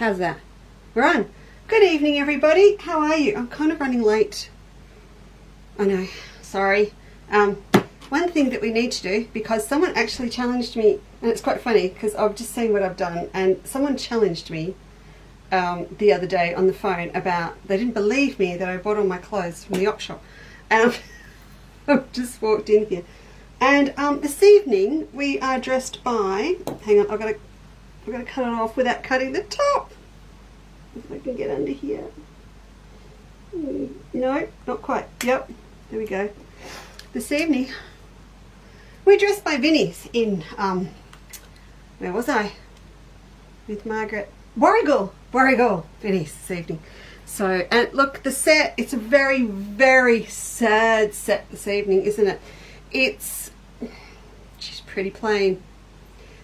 How's that? We're on. Good evening, everybody. How are you? I'm kind of running late. I know. Sorry. One thing that we need to do, because someone actually challenged me, and it's quite funny because I've just seen what I've done, and someone challenged me the other day on the phone about, they didn't believe me that I bought all my clothes from the op shop. And I've just walked in here. And this evening we are dressed by, hang on, I've got to cut it off without cutting the top. If I can get under here. No, not quite. Yep, there we go. This evening we're dressed by Vinnie's in, where was I? With Margaret. Warragul, Vinnie's this evening. So, and look, the set, it's a very, very sad set this evening, isn't it? It's pretty plain.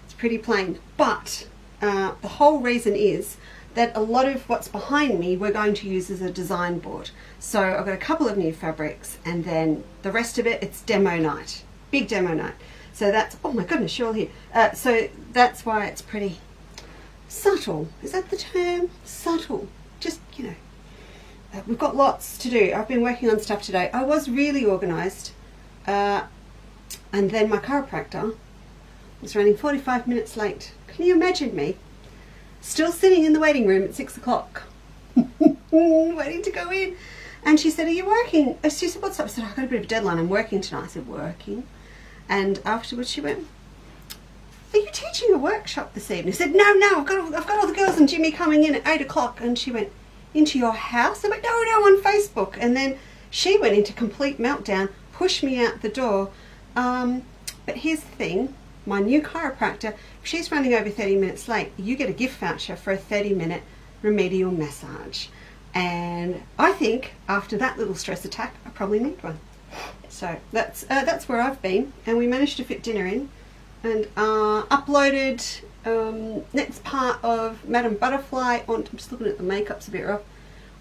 It's pretty plain. But the whole reason is that a lot of what's behind me we're going to use as a design board. So I've got a couple of new fabrics, and then the rest of it, it's demo night. Big demo night. So that's, oh my goodness, you're all here. So that's why it's pretty subtle. Is that the term? Subtle. Just, you know, we've got lots to do. I've been working on stuff today. I was really organised. And then my chiropractor was running 45 minutes late. Can you imagine me? Still sitting in the waiting room at 6 o'clock, waiting to go in. And she said, are you working? She said, what's up? I said, I've got a bit of a deadline. I'm working tonight. I said, working? And afterwards she went, are you teaching a workshop this evening? I said, no, I've got all the girls and Jimmy coming in at 8 o'clock. And she went, into your house? I went, no, on Facebook. And then she went into complete meltdown, pushed me out the door. But here's the thing, my new chiropractor, if she's running over 30 minutes late, you get a gift voucher for a 30-minute remedial massage. And I think after that little stress attack, I probably need one. So that's where I've been, and we managed to fit dinner in, and uploaded next part of Madame Butterfly on. I'm just looking at the makeup's a bit rough.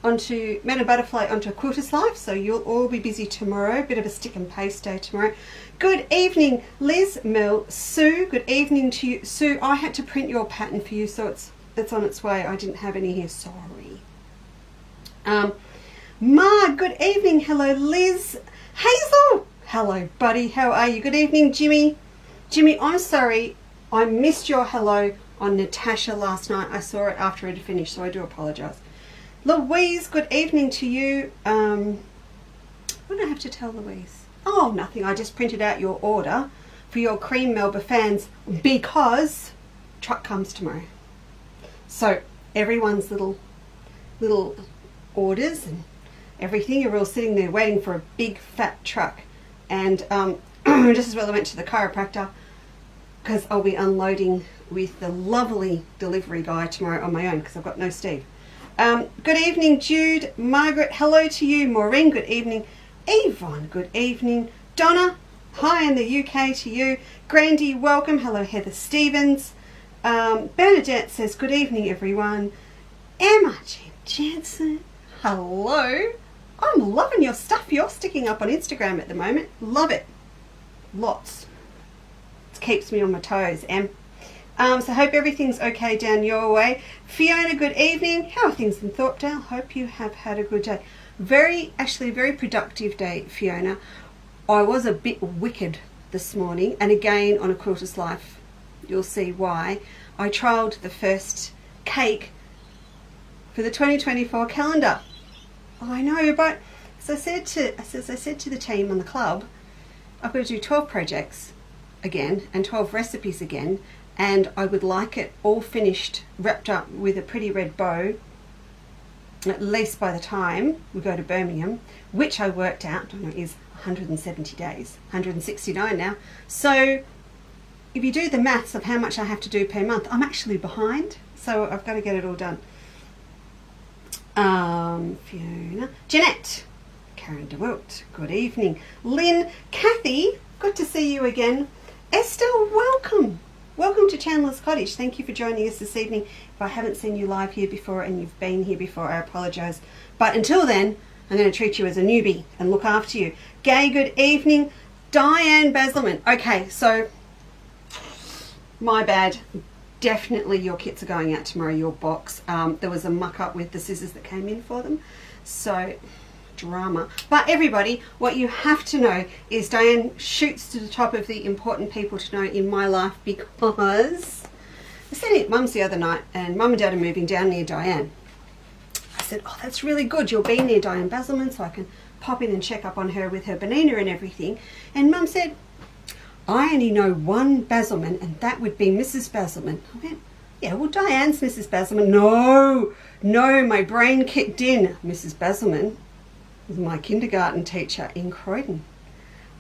Onto Madame Butterfly onto a Quilter's Life, so you'll all be busy tomorrow. Bit of a stick and paste day tomorrow. Good evening, Liz, Mel, Sue. Good evening to you, Sue. I had to print your pattern for you, so it's on its way. I didn't have any here. Sorry. Ma, good evening. Hello, Liz. Hazel, hello, buddy. How are you? Good evening, Jimmy. Jimmy, I'm sorry. I missed your hello on Natasha last night. I saw it after it had finished, so I do apologise. Louise, good evening to you. What do I have to tell Louise? Oh, nothing. I just printed out your order for your Cream Melba fans because truck comes tomorrow. So everyone's little orders and everything, you're all sitting there waiting for a big fat truck. And just as well I went to the chiropractor because I'll be unloading with the lovely delivery guy tomorrow on my own because I've got no Steve. Good evening, Jude. Margaret, hello to you. Maureen, good evening. Yvonne, good evening. Donna, hi in the UK to you. Grandy, welcome. Hello, Heather Stevens. Bernadette says, good evening, everyone. Emma Jansen, hello. I'm loving your stuff you're sticking up on Instagram at the moment. Love it. Lots. It keeps me on my toes, Em. So hope everything's okay down your way. Fiona, good evening. How are things in Thorpedale? Hope you have had a good day. Actually very productive day, Fiona. I was a bit wicked this morning, and again on A Quilter's Life, you'll see why. I trialled the first cake for the 2024 calendar. I know, but as I said to the team on the club, I've got to do 12 projects again and 12 recipes again. And I would like it all finished, wrapped up with a pretty red bow, at least by the time we go to Birmingham, which I worked out, I don't know, is 170 days, 169 now. So if you do the maths of how much I have to do per month, I'm actually behind. So I've got to get it all done. Fiona, Jeanette, Karen DeWilt, good evening. Lynn, Kathy, good to see you again. Esther, welcome. Welcome to Chandlers Cottage. Thank you for joining us this evening. If I haven't seen you live here before and you've been here before, I apologise. But until then, I'm going to treat you as a newbie and look after you. Gay, good evening. Diane Basilman. Okay, so my bad. definitely your kits are going out tomorrow, your box. There was a muck up with the scissors that came in for them. So, drama. But everybody, what you have to know is Diane shoots to the top of the important people to know in my life, because I said it Mum's the other night, and Mum and Dad are moving down near Diane. I said, oh, that's really good. You'll be near Diane Basilman, so I can pop in and check up on her with her banana and everything. And Mum said, I only know one Basilman, and that would be Mrs. Basilman. I went, yeah, well, Diane's Mrs. Basilman. No, my brain kicked in. Mrs. Basilman was my kindergarten teacher in Croydon.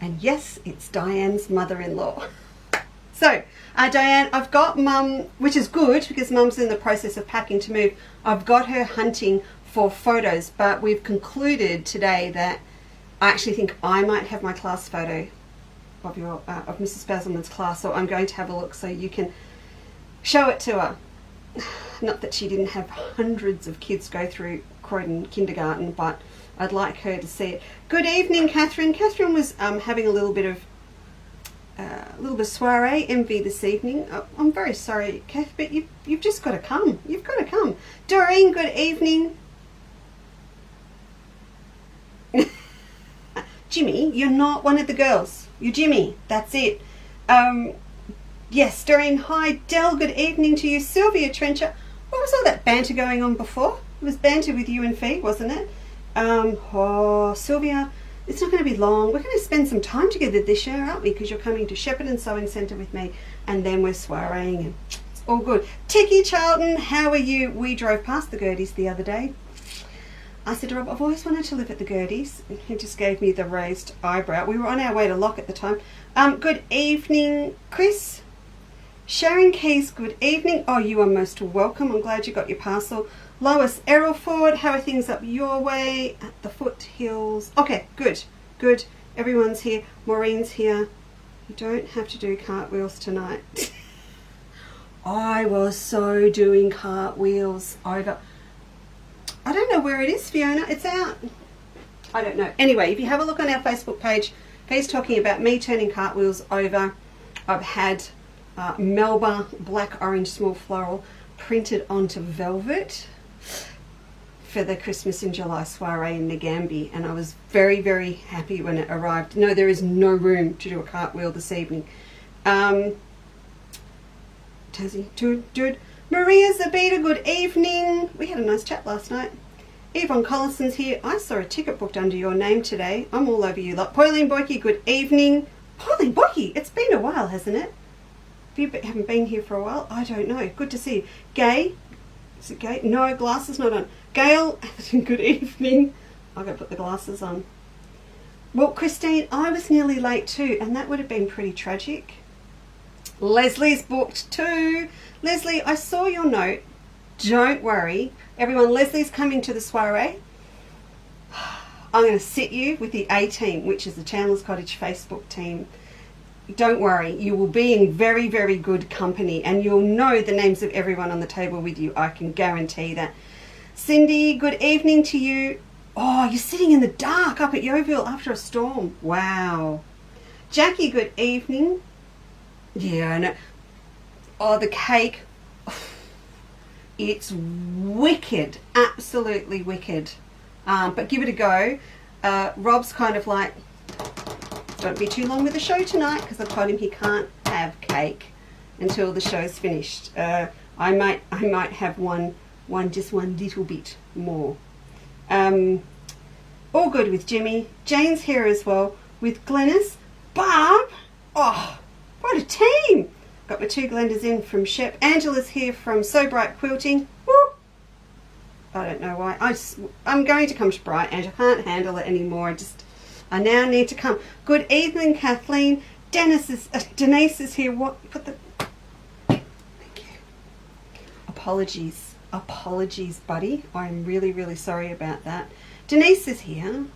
And yes, it's Diane's mother-in-law. So, Diane, I've got Mum, which is good because Mum's in the process of packing to move. I've got her hunting for photos, but we've concluded today that I actually think I might have my class photo of of Mrs. Basilman's class, so I'm going to have a look so you can show it to her. Not that she didn't have hundreds of kids go through Croydon kindergarten, but I'd like her to see it. Good evening, Catherine. Catherine was having a little bit of soiree envy this evening. I'm very sorry, Kath, but you've just got to come. You've got to come. Doreen, good evening. Jimmy, you're not one of the girls. You're Jimmy. That's it. Yes, Doreen, hi. Del, good evening to you. Sylvia Trencher. What was all that banter going on before? It was banter with you and Fee, wasn't it? Oh, Sylvia, it's not going to be long. We're going to spend some time together this year, aren't we? Because you're coming to Shepparton Sewing Centre with me, and then we're soireeing, and it's all good. Ticky Charlton, how are you? We drove past the Gerties the other day. I said to Rob, I've always wanted to live at the Gerties. And he just gave me the raised eyebrow. We were on our way to Lock at the time. Good evening, Chris. Sharon Keys, good evening. Oh, you are most welcome. I'm glad you got your parcel. Lois Errolford, how are things up your way at the foothills? Okay, good. Everyone's here. Maureen's here. You don't have to do cartwheels tonight. I was so doing cartwheels over... I don't know where it is, Fiona. It's out. I don't know. Anyway, if you have a look on our Facebook page, he's talking about me turning cartwheels over. I've had Melba Black Orange Small Floral printed onto velvet for the Christmas in July soiree in Nagambie, and I was very, very happy when it arrived. No, there is no room to do a cartwheel this evening. Tassie, dude. Maria Zabita, good evening. We had a nice chat last night. Yvonne Collison's here. I saw a ticket booked under your name today. I'm all over you lot. Pauline Boyke, good evening. Pauline Boyke, it's been a while, hasn't it? You haven't been here for a while? I don't know. Good to see you. Gay, is it Gay? No, glasses not on. Gail, good evening. I've got to put the glasses on. Well, Christine, I was nearly late too, and that would have been pretty tragic. Leslie's booked too. Leslie, I saw your note. Don't worry. Everyone, Leslie's coming to the soiree. I'm going to sit you with the A team, which is the Chandlers Cottage Facebook team. Don't worry. You will be in very, very good company, and you'll know the names of everyone on the table with you. I can guarantee that. Cindy, good evening to you. Oh, you're sitting in the dark up at Yeovil after a storm. Wow. Jackie, good evening. Yeah, I know. Oh, the cake. It's wicked. Absolutely wicked. But give it a go. Rob's kind of like, don't be too long with the show tonight, because I've told him he can't have cake until the show's finished. I might have just one little bit more. All good with Jimmy. Jane's here as well with Glennis. Barb. Oh, what a team. Got my two Glendas in from Shep. Angela's here from So Bright Quilting. Woo! I don't know why. I'm going to come to Bright, and I can't handle it anymore. I now need to come. Good evening, Kathleen. Denise is here. Thank you. Apologies, buddy. I'm really, really sorry about that. Denise is here.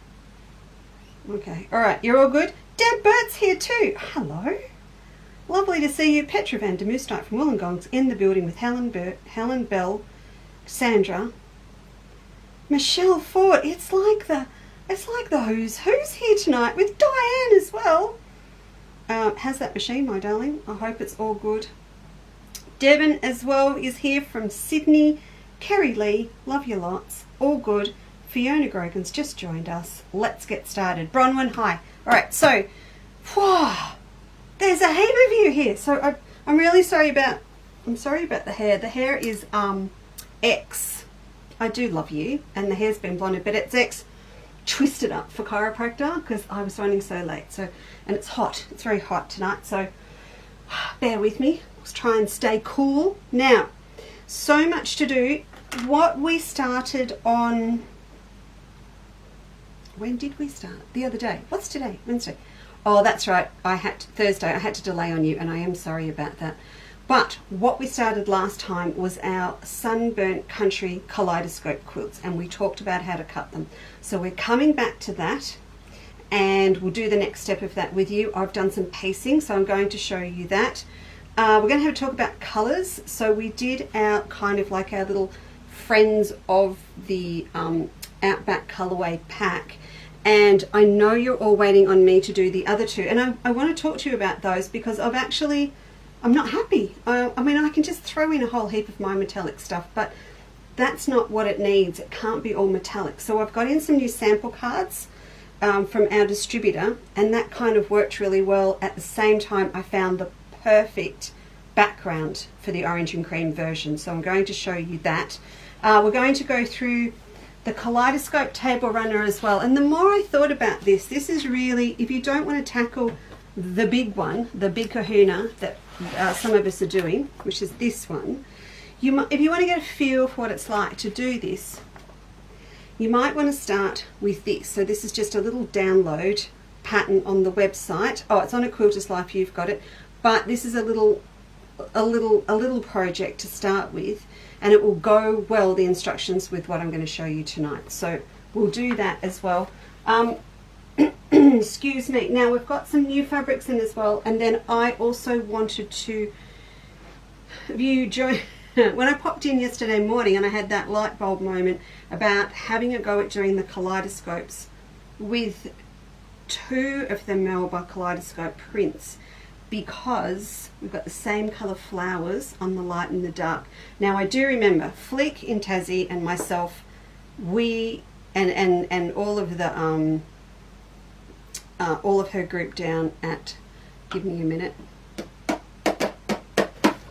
Okay. All right. You're all good. Deb Burt's here too. Hello. Lovely to see you. Petra van der Moostite from Wollongong's in the building with Helen Bell, Sandra, Michelle Ford. It's like the who's here tonight with Diane as well. How's that machine, my darling? I hope it's all good. Devon as well is here from Sydney. Kerry Lee, love you lots. All good. Fiona Grogan's just joined us. Let's get started. Bronwyn, hi. All right, so, whew, there's a heap of you here. So I'm really sorry about, the hair. The hair is X. I do love you, and the hair's been blonded, but it's X twisted up for chiropractor because I was running so late. So, and it's hot. It's very hot tonight. So, bear with me. Let's try and stay cool. Now, so much to do. What we started on. When did we start? The other day. What's today? Wednesday. Oh, that's right. Thursday. I had to delay on you, and I am sorry about that. But what we started last time was our Sunburnt Country Kaleidoscope quilts, and we talked about how to cut them. So we're coming back to that, and we'll do the next step of that with you. I've done some piecing, so I'm going to show you that. We're going to have a talk about colours. So we did our kind of like our little Friends of the Outback Colourway pack. And I know you're all waiting on me to do the other two. And I want to talk to you about those because I'm not happy. I mean, I can just throw in a whole heap of my metallic stuff, but that's not what it needs. It can't be all metallic. So I've got in some new sample cards from our distributor, and that kind of worked really well. At the same time, I found the perfect background for the orange and cream version. So I'm going to show you that. We're going to go through the Kaleidoscope table runner as well. And the more I thought about this is really, if you don't want to tackle the big one, the big kahuna that some of us are doing, which is this one, if you want to get a feel for what it's like to do this, you might want to start with this. So this is just a little download pattern on the website. Oh, it's on a Quilter's Life, you've got it. But this is a little project to start with, and it will go well, the instructions, with what I'm going to show you tonight. So we'll do that as well. Excuse me. Now we've got some new fabrics in as well, and then I also wanted to join when I popped in yesterday morning and I had that light bulb moment about having a go at doing the kaleidoscopes with two of the Melba Kaleidoscope prints, because we've got the same colour flowers on the light and the dark. Now I do remember Fleek in Tassie and myself, we and all of the all of her group down at, give me a minute,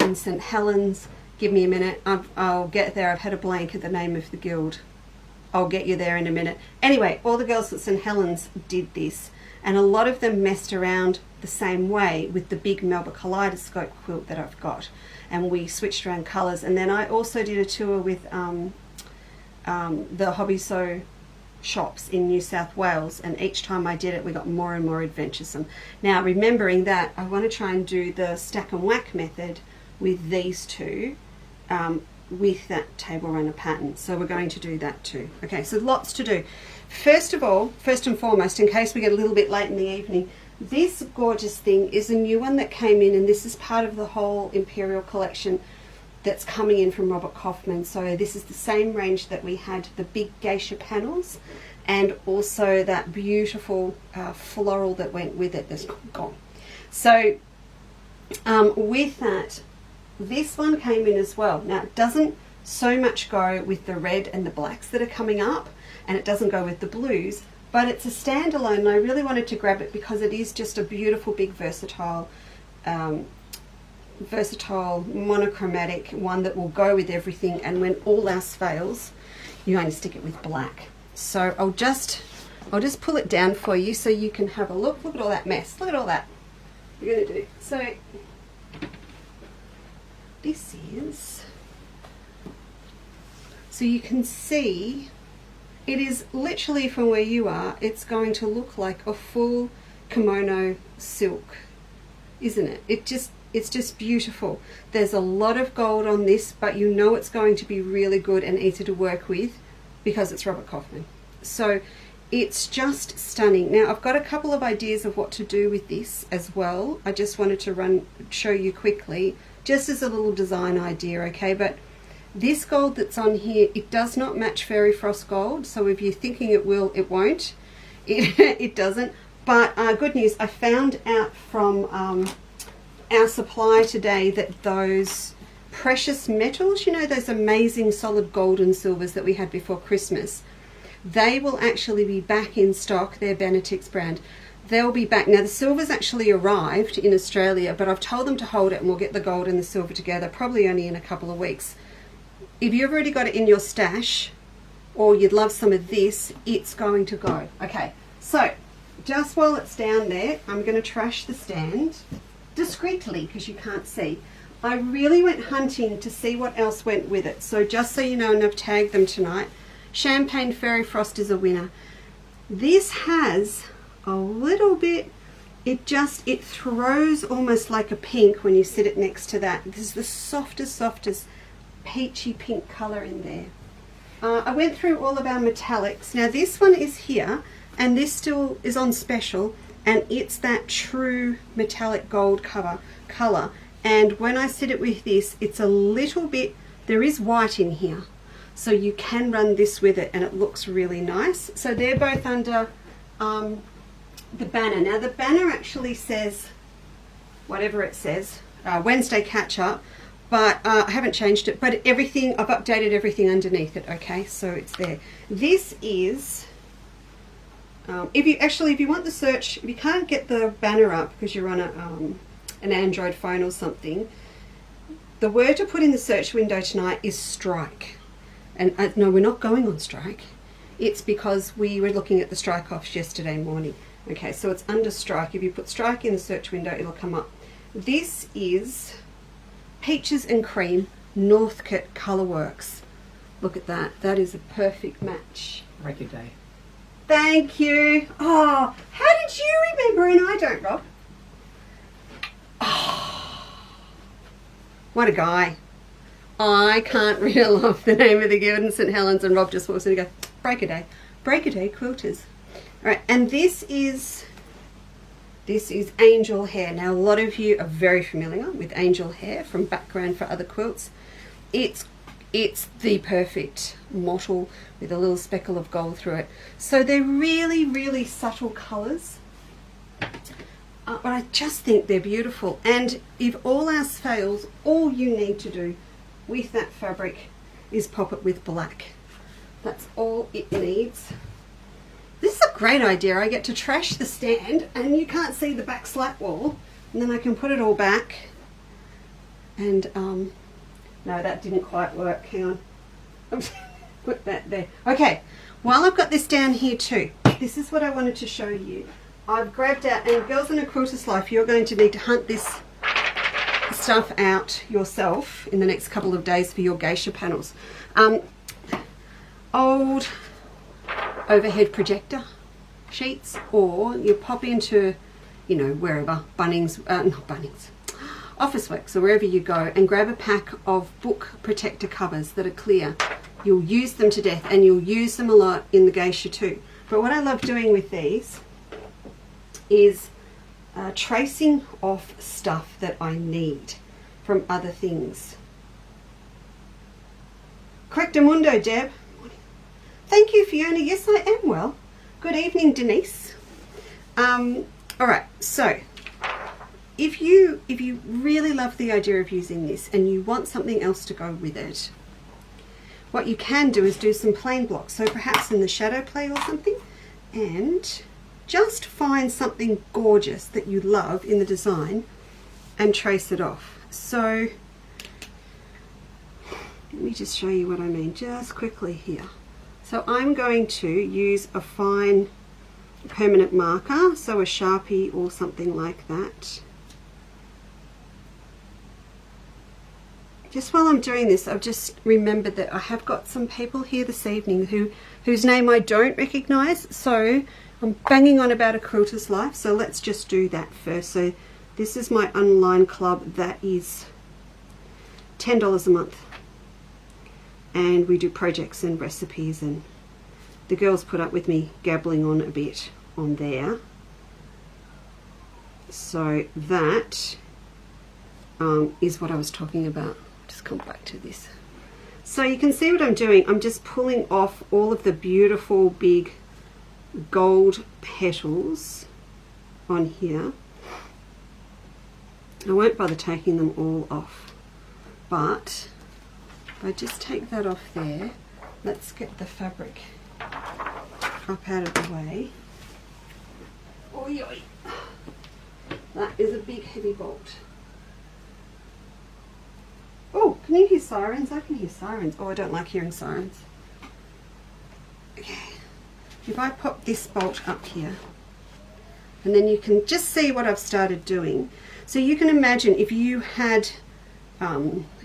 in St Helens, give me a minute, I'll get there. I've had a blank at the name of the guild. I'll get you there in a minute. Anyway, all the girls at St Helens did this, and a lot of them messed around the same way with the big Melba Kaleidoscope quilt that I've got, and we switched around colours. And then I also did a tour with the Hobby Sew shops in New South Wales, and each time I did it we got more and more adventuresome. Now, remembering that, I want to try and do the stack and whack method with these two, with that table runner pattern. So we're going to do that too. Okay, so lots to do. First and foremost, in case we get a little bit late in the evening, this gorgeous thing is a new one that came in, and this is part of the whole Imperial collection that's coming in from Robert Kaufman. So this is the same range that we had, the big geisha panels, and also that beautiful floral that went with it that's gone. So with that, this one came in as well. Now, it doesn't so much go with the red and the blacks that are coming up, and it doesn't go with the blues, but it's a standalone, and I really wanted to grab it because it is just a beautiful, big, versatile monochromatic one that will go with everything, and when all else fails, you only stick it with black. So I'll just pull it down for you so you can have a look. Look at all that mess. Look at all that we're going to do. So this is, so you can see, it is literally from where you are, it's going to look like a full kimono silk, isn't it? It's just beautiful. There's a lot of gold on this, but you know it's going to be really good and easy to work with because it's Robert Kaufman. So it's just stunning. Now, I've got a couple of ideas of what to do with this as well. I just wanted to show you quickly, just as a little design idea, okay? But this gold that's on here, it does not match Fairy Frost gold, so if you're thinking it will, it won't. It doesn't. But good news, I found out from our supplier today that those precious metals, you know, those amazing solid gold and silvers that we had before Christmas, they will actually be back in stock. They're Benetix brand. They'll be back. Now the silver's actually arrived in Australia, but I've told them to hold it and we'll get the gold and the silver together, probably only in a couple of weeks. If you've already got it in your stash, or you'd love some of this, it's going to go. Okay, so just while it's down there, I'm going to trash the stand discreetly because you can't see. I really went hunting to see what else went with it. So just so you know, and I've tagged them tonight, Champagne Fairy Frost is a winner. This has a little bit, it throws almost like a pink when you sit it next to that. This is the softest peachy pink colour in there. I went through all of our metallics. Now this one is here, and this still is on special, and it's that true metallic gold colour. And when I sit it with this, it's a little bit, there is white in here, so you can run this with it and it looks really nice. So they're both under the banner. Now the banner actually says whatever it says, Wednesday catch up, but I haven't changed it, but everything, I've updated everything underneath it. Okay, so it's there. This is if you want the search, if you can't get the banner up because you're on an Android phone or something, the word to put in the search window tonight is strike. And no, we're not going on strike. It's because we were looking at the strike offs yesterday morning. Okay, so it's under strike. If you put strike in the search window, it'll come up. This is Peaches and Cream Northcote Colourworks. Look at that. That is a perfect match. Break your day. Thank you. Oh, how did you remember and I don't, Rob? Oh, what a guy. I can't reel off the name of the guild in St. Helens, and Rob just walks in and goes, break a day. Break a day quilters. All right, and this is angel hair. Now a lot of you are very familiar with angel hair from background for other quilts. It's the perfect mottle with a little speckle of gold through it. So they're really subtle colours. But I just think they're beautiful. And if all else fails, all you need to do with that fabric is pop it with black. That's all it needs. This is a great idea. I get to trash the stand and you can't see the back slat wall, and then I can put it all back. And no, that didn't quite work. Hang on. Oops. Put that there. Okay, while I've got this down here too, this is what I wanted to show you. I've grabbed out, and Girls in a Quilter's Life, you're going to need to hunt this stuff out yourself in the next couple of days for your geisha panels. Old overhead projector sheets, or you pop into, you know, wherever, Bunnings, not Bunnings, Officeworks or wherever you go, and grab a pack of book protector covers that are clear. You'll use them to death, and you'll use them a lot in the geisha too. But what I love doing with these is tracing off stuff that I need from other things. Correctamundo, Deb. Thank you, Fiona. Yes, I am well. Good evening, Denise. All right, so if you really love the idea of using this and you want something else to go with it, what you can do is do some plain blocks. So perhaps in the shadow play or something, and just find something gorgeous that you love in the design and trace it off. So let me just show you what I mean just quickly here. So I'm going to use a fine permanent marker, so a Sharpie or something like that. Just while I'm doing this, I've just remembered that I have got some people here this evening whose name I don't recognise, so I'm banging on about A Quilter's Life, so let's just do that first. So this is my online club that is $10 a month, and we do projects and recipes, and the girls put up with me gabbling on a bit on there. So that is what I was talking about. Just come back to this. So you can see what I'm doing. I'm just pulling off all of the beautiful big gold petals on here. I won't bother taking them all off. But if I just take that off there, let's get the fabric up out of the way. Oi, oi. That is a big heavy bolt. Oh, can you hear sirens? I can hear sirens. Oh, I don't like hearing sirens. Okay. If I pop this bolt up here, and then you can just see what I've started doing. So you can imagine if you had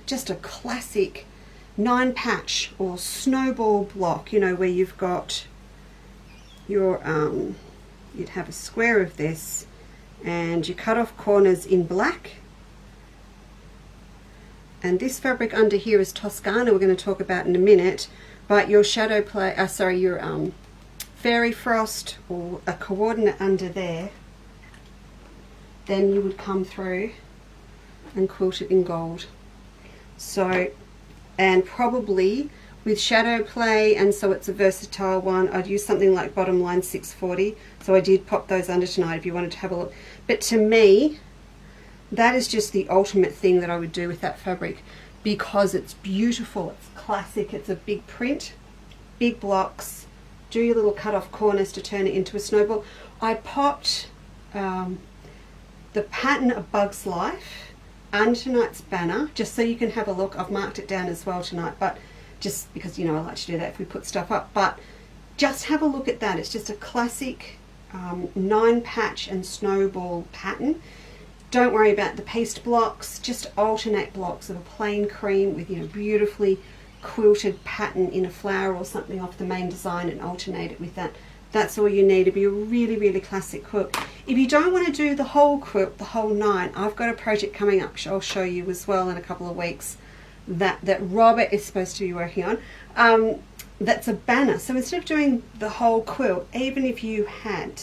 just a classic 9-patch or snowball block, you know, where you've got your, you'd have a square of this, and you cut off corners in black. And this fabric under here is Toscana, we're going to talk about in a minute, but your shadow play, your fairy frost or a coordinate under there, then you would come through and quilt it in gold. So, and probably with shadow play, and so it's a versatile one, I'd use something like bottom line 640. So I did pop those under tonight if you wanted to have a look. But to me, that is just the ultimate thing that I would do with that fabric, because it's beautiful, it's classic, it's a big print, big blocks. Do your little cut off corners to turn it into a snowball. I popped the pattern of Bug's Life under tonight's banner, just so you can have a look. I've marked it down as well tonight, but just because, you know, I like to do that if we put stuff up. But just have a look at that. It's just a classic 9-patch and snowball pattern. Don't worry about the paste blocks, just alternate blocks of a plain cream with, you know, beautifully quilted pattern in a flower or something off the main design, and alternate it with that. That's all you need to be a really, really classic quilt. If you don't want to do the whole quilt, the whole 9, I've got a project coming up, which I'll show you as well in a couple of weeks, that Robert is supposed to be working on. That's a banner. So instead of doing the whole quilt, even if you had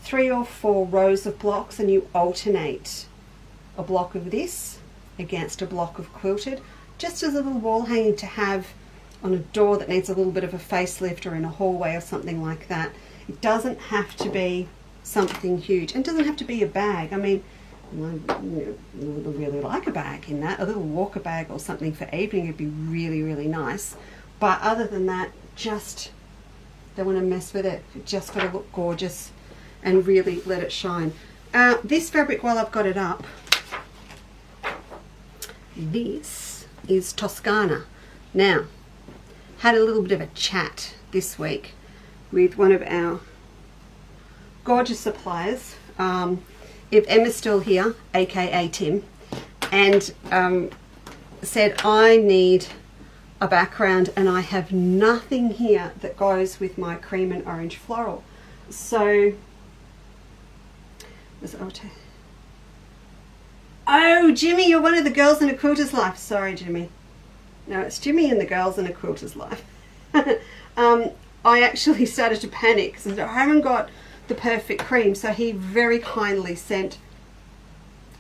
3 or 4 rows of blocks and you alternate a block of this against a block of quilted, just as a little wall hanging to have on a door that needs a little bit of a facelift, or in a hallway or something like that. It doesn't have to be something huge, and it doesn't have to be a bag. I mean, I really like a bag in that, a little walker bag or something for evening would be really, really nice. But other than that, just don't want to mess with it. It just got to look gorgeous and really let it shine. This fabric, while I've got it up, this is Toscana. Now, had a little bit of a chat this week with one of our gorgeous suppliers. If Emma's still here, aka Tim, and said, I need a background and I have nothing here that goes with my cream and orange floral. So, oh, Jimmy, you're one of the girls in a quilter's life. Sorry, Jimmy. No, it's Jimmy and the girls in a quilter's life. I actually started to panic because I haven't got the perfect cream, so he very kindly sent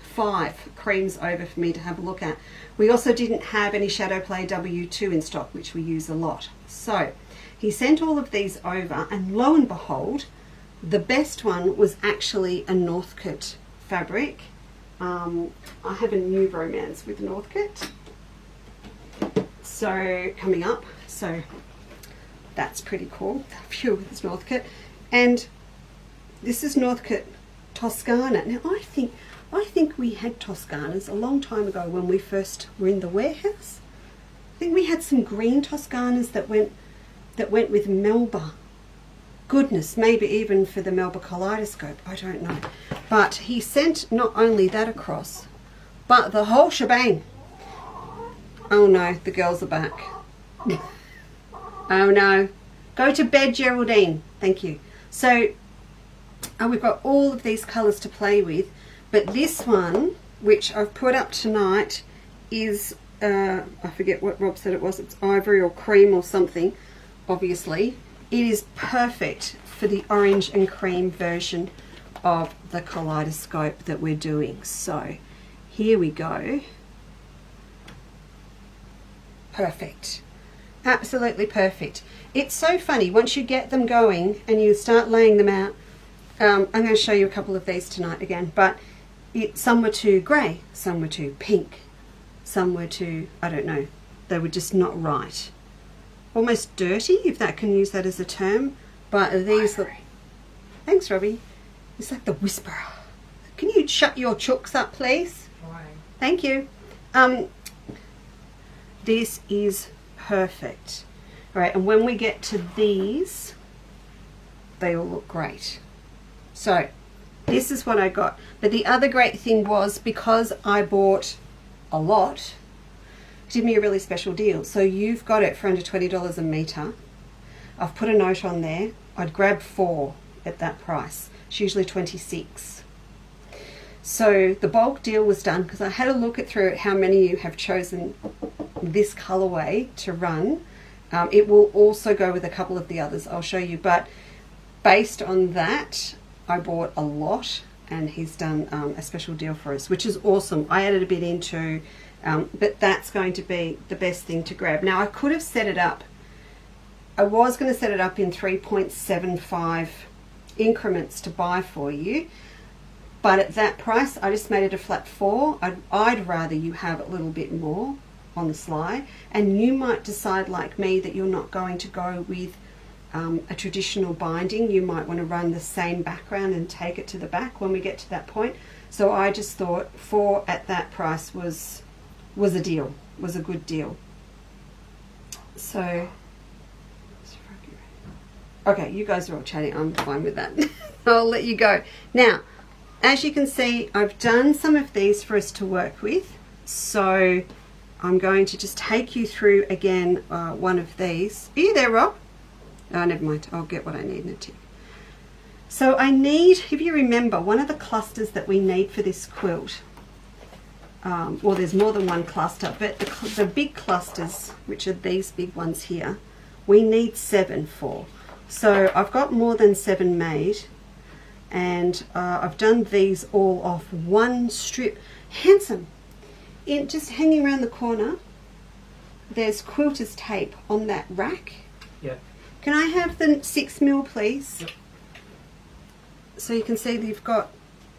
5 creams over for me to have a look at. We also didn't have any Shadow Play W2 in stock, which we use a lot. So he sent all of these over, and lo and behold, the best one was actually a Northcote fabric. I have a new romance with Northcote, so coming up, so that's pretty cool. A few with this Northcote, and this is Northcote Toscana. Now I think we had Toscanas a long time ago when we first were in the warehouse. I think we had some green Toscanas that went with Melba. Goodness, maybe even for the Melba Kaleidoscope, I don't know. But he sent not only that across, but the whole shebang. Oh no, the girls are back. Oh no. Go to bed, Geraldine. Thank you. So, we've got all of these colours to play with, but this one, which I've put up tonight, is, I forget what Rob said it was, it's ivory or cream or something, obviously. It is perfect for the orange and cream version of the Kaleidoscope that we're doing. So, here we go. Perfect. Absolutely perfect. It's so funny, once you get them going and you start laying them out, I'm going to show you a couple of these tonight again, but some were too grey, some were too pink, some were too, I don't know, they were just not right. Almost dirty, if that can use that as a term. But these look, thanks Robbie, it's like the whisperer. Can you shut your chooks up please? Fine. Thank you. This is perfect. All right, and when we get to these, they all look great. So this is what I got. But the other great thing was, because I bought a lot, it did me a really special deal. So you've got it for under $20 a metre. I've put a note on there. I'd grab 4 at that price. It's usually 26. So the bulk deal was done because I had a look through at how many you have chosen this colourway to run. It will also go with a couple of the others, I'll show you, but based on that I bought a lot, and he's done a special deal for us, which is awesome. I added a bit into, but that's going to be the best thing to grab. Now I could have set it up, I was going to set it up in 3.75 increments to buy for you, but at that price I just made it a flat 4. I'd rather you have a little bit more on the sly, and you might decide like me that you're not going to go with a traditional binding. You might want to run the same background and take it to the back when we get to that point. So I just thought 4 at that price was a deal, was a good deal. So okay, you guys are all chatting, I'm fine with that. I'll let you go. Now, as you can see, I've done some of these for us to work with. So I'm going to just take you through again one of these. Are you there, Rob? Oh, never mind. I'll get what I need in a tick. So I need, if you remember, one of the clusters that we need for this quilt, well, there's more than one cluster, but the big clusters, which are these big ones here, we need 7 for. So I've got more than 7 made, and I've done these all off one strip. Handsome. Just hanging around the corner, there's quilter's tape on that rack. Yep. Can I have the 6mm, please? Yep. So you can see that you've got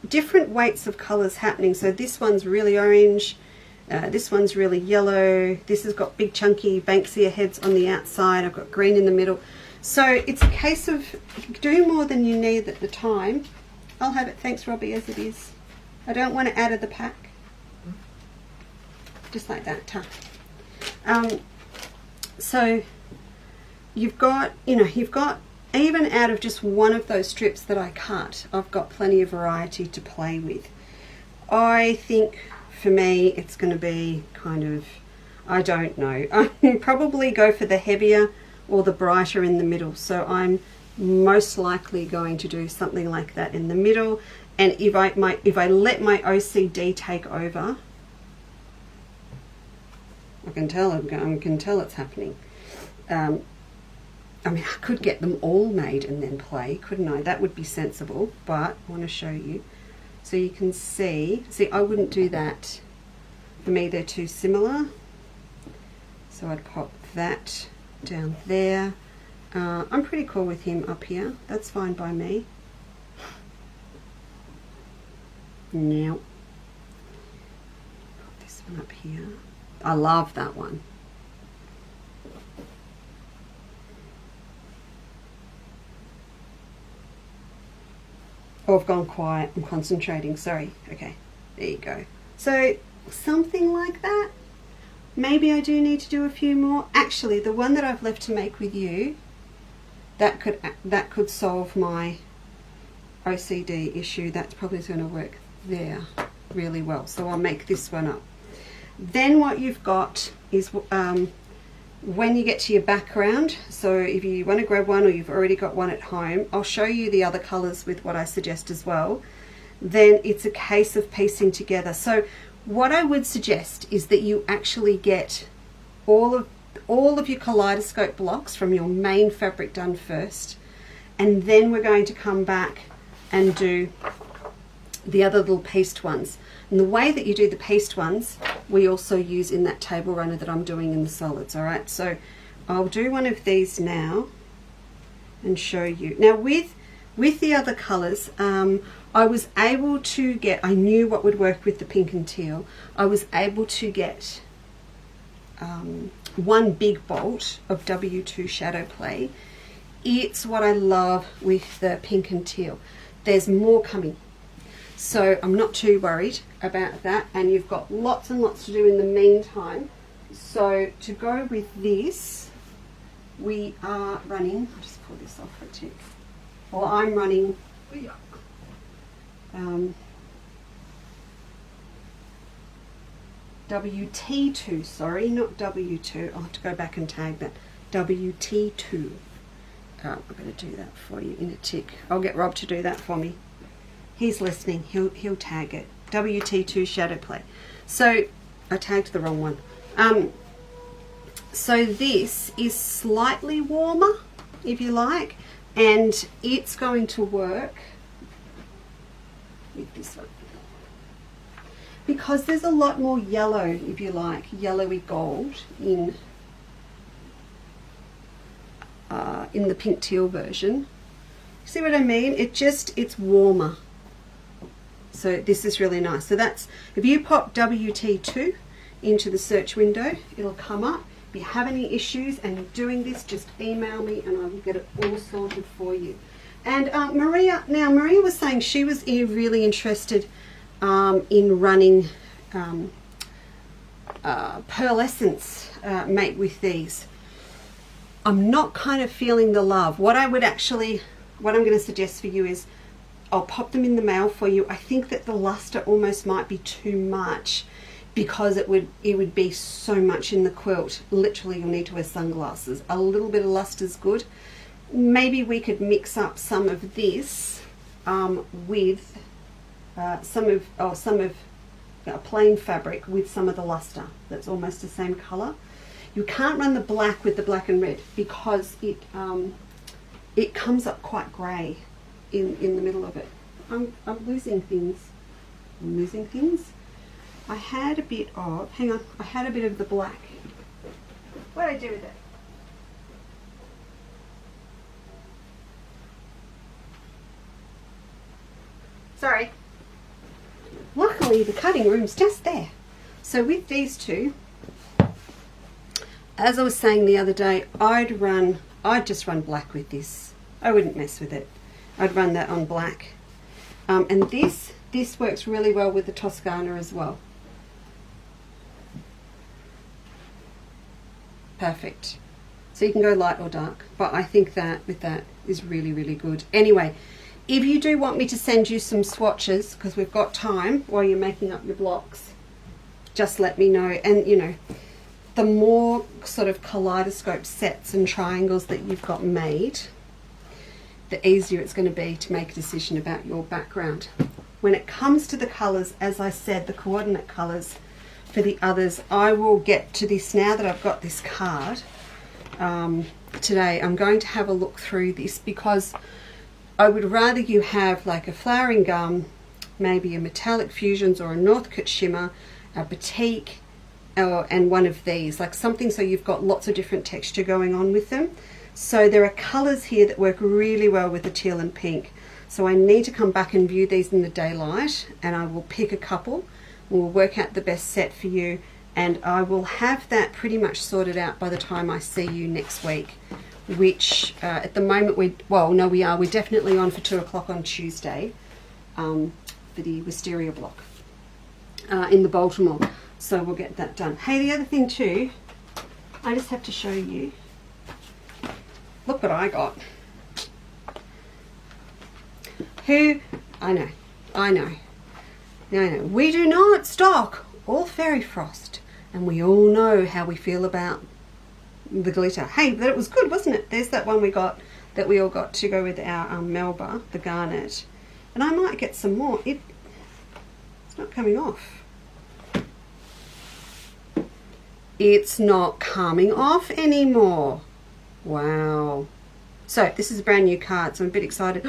different weights of colours happening. So this one's really orange, this one's really yellow, this has got big chunky Banksia heads on the outside, I've got green in the middle. So it's a case of doing more than you need at the time. I'll have it, thanks Robbie, as it is. I don't want to add to the pack. Just like that, so you've got, you've got, even out of just one of those strips that I cut, I've got plenty of variety to play with. I think for me it's going to be kind of, I don't know, I probably go for the heavier or the brighter in the middle. So I'm most likely going to do something like that in the middle, and if I let my OCD take over, I can tell it's happening. I mean, I could get them all made and then play, couldn't I? That would be sensible, but I want to show you. So you can see, I wouldn't do that. For me, they're too similar. So I'd pop that down there. I'm pretty cool with him up here. That's fine by me. Now, put this one up here. I love that one. Oh, I've gone quiet. I'm concentrating. Sorry. Okay. There you go. So something like that. Maybe I do need to do a few more. Actually, the one that I've left to make with you, that could solve my OCD issue. That's probably going to work there really well. So I'll make this one up. Then what you've got is when you get to your background, so if you want to grab one or you've already got one at home, I'll show you the other colours with what I suggest as well. Then it's a case of piecing together. So what I would suggest is that you actually get all of your Kaleidoscope blocks from your main fabric done first, and then we're going to come back and do the other little pieced ones. And the way that you do the pieced ones, we also use in that table runner that I'm doing in the solids, all right? So I'll do one of these now and show you. Now with With the other colours, I was able to get, I knew what would work with the pink and teal. I was able to get one big bolt of W2 Shadow Play. It's what I love with the pink and teal. There's more coming. So I'm not too worried about that, and you've got lots and lots to do in the meantime. So to go with this, we are running, I'll just pull this off for a tick. Well, I'm running WT2, sorry, not W2. I'll have to go back and tag that. WT2. I'm going to do that for you in a tick. I'll get Rob to do that for me. He's listening. He'll tag it. WT2 Shadow Play. So I tagged the wrong one. So this is slightly warmer, if you like, and it's going to work with this one because there's a lot more yellow, if you like, yellowy gold in the pink teal version. See what I mean? It's warmer. So this is really nice. So that's, if you pop WT2 into the search window, it'll come up. If you have any issues and you're doing this, just email me and I will get it all sorted for you. And Maria was saying she was really interested in running pearlescence mate with these. I'm not kind of feeling the love. What I'm going to suggest for you is I'll pop them in the mail for you. I think that the luster almost might be too much because it would be so much in the quilt. Literally, you'll need to wear sunglasses. A little bit of luster is good. Maybe we could mix up some of this with some of a plain fabric with some of the luster that's almost the same color. You can't run the black with the black and red because it comes up quite grey in the middle of it. I'm losing things. I'm losing things. I had a bit of, hang on, I had a bit of the black. What did I do with it? Sorry. Luckily the cutting room's just there. So with these two, as I was saying the other day, I'd just run black with this. I wouldn't mess with it. I'd run that on black. And this works really well with the Toscana as well. Perfect. So you can go light or dark, but I think that with that is really, really good. Anyway, if you do want me to send you some swatches, because we've got time while you're making up your blocks, just let me know. And you know, the more sort of kaleidoscope sets and triangles that you've got made, the easier it's going to be to make a decision about your background. When it comes to the colours, as I said, the coordinate colours for the others, I will get to this now that I've got this card. Today I'm going to have a look through this because I would rather you have like a flowering gum, maybe a metallic fusions or a Northcote shimmer, a batik, and one of these, like something so you've got lots of different texture going on with them. So there are colours here that work really well with the teal and pink. So I need to come back and view these in the daylight, and I will pick a couple. We'll work out the best set for you, and I will have that pretty much sorted out by the time I see you next week, which at the moment we're definitely on for 2 o'clock on Tuesday for the wisteria block in the Baltimore. So we'll get that done. Hey, the other thing too, I just have to show you. Look what I got. I know. We do not stock all fairy frost, and we all know how we feel about the glitter. Hey, but it was good, wasn't it? There's that one we got that we all got to go with our Melba, the garnet, and I might get some more. It's not coming off. It's not coming off anymore. Wow. So this is a brand new card, so I'm a bit excited.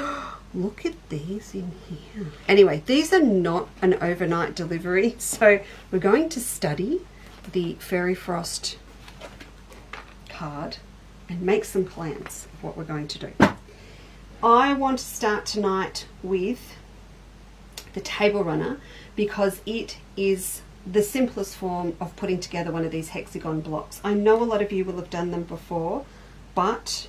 Look at these in here. Anyway, these are not an overnight delivery, so we're going to study the Fairy Frost card and make some plans of what we're going to do. I want to start tonight with the table runner because it is the simplest form of putting together one of these hexagon blocks. I know a lot of you will have done them before, but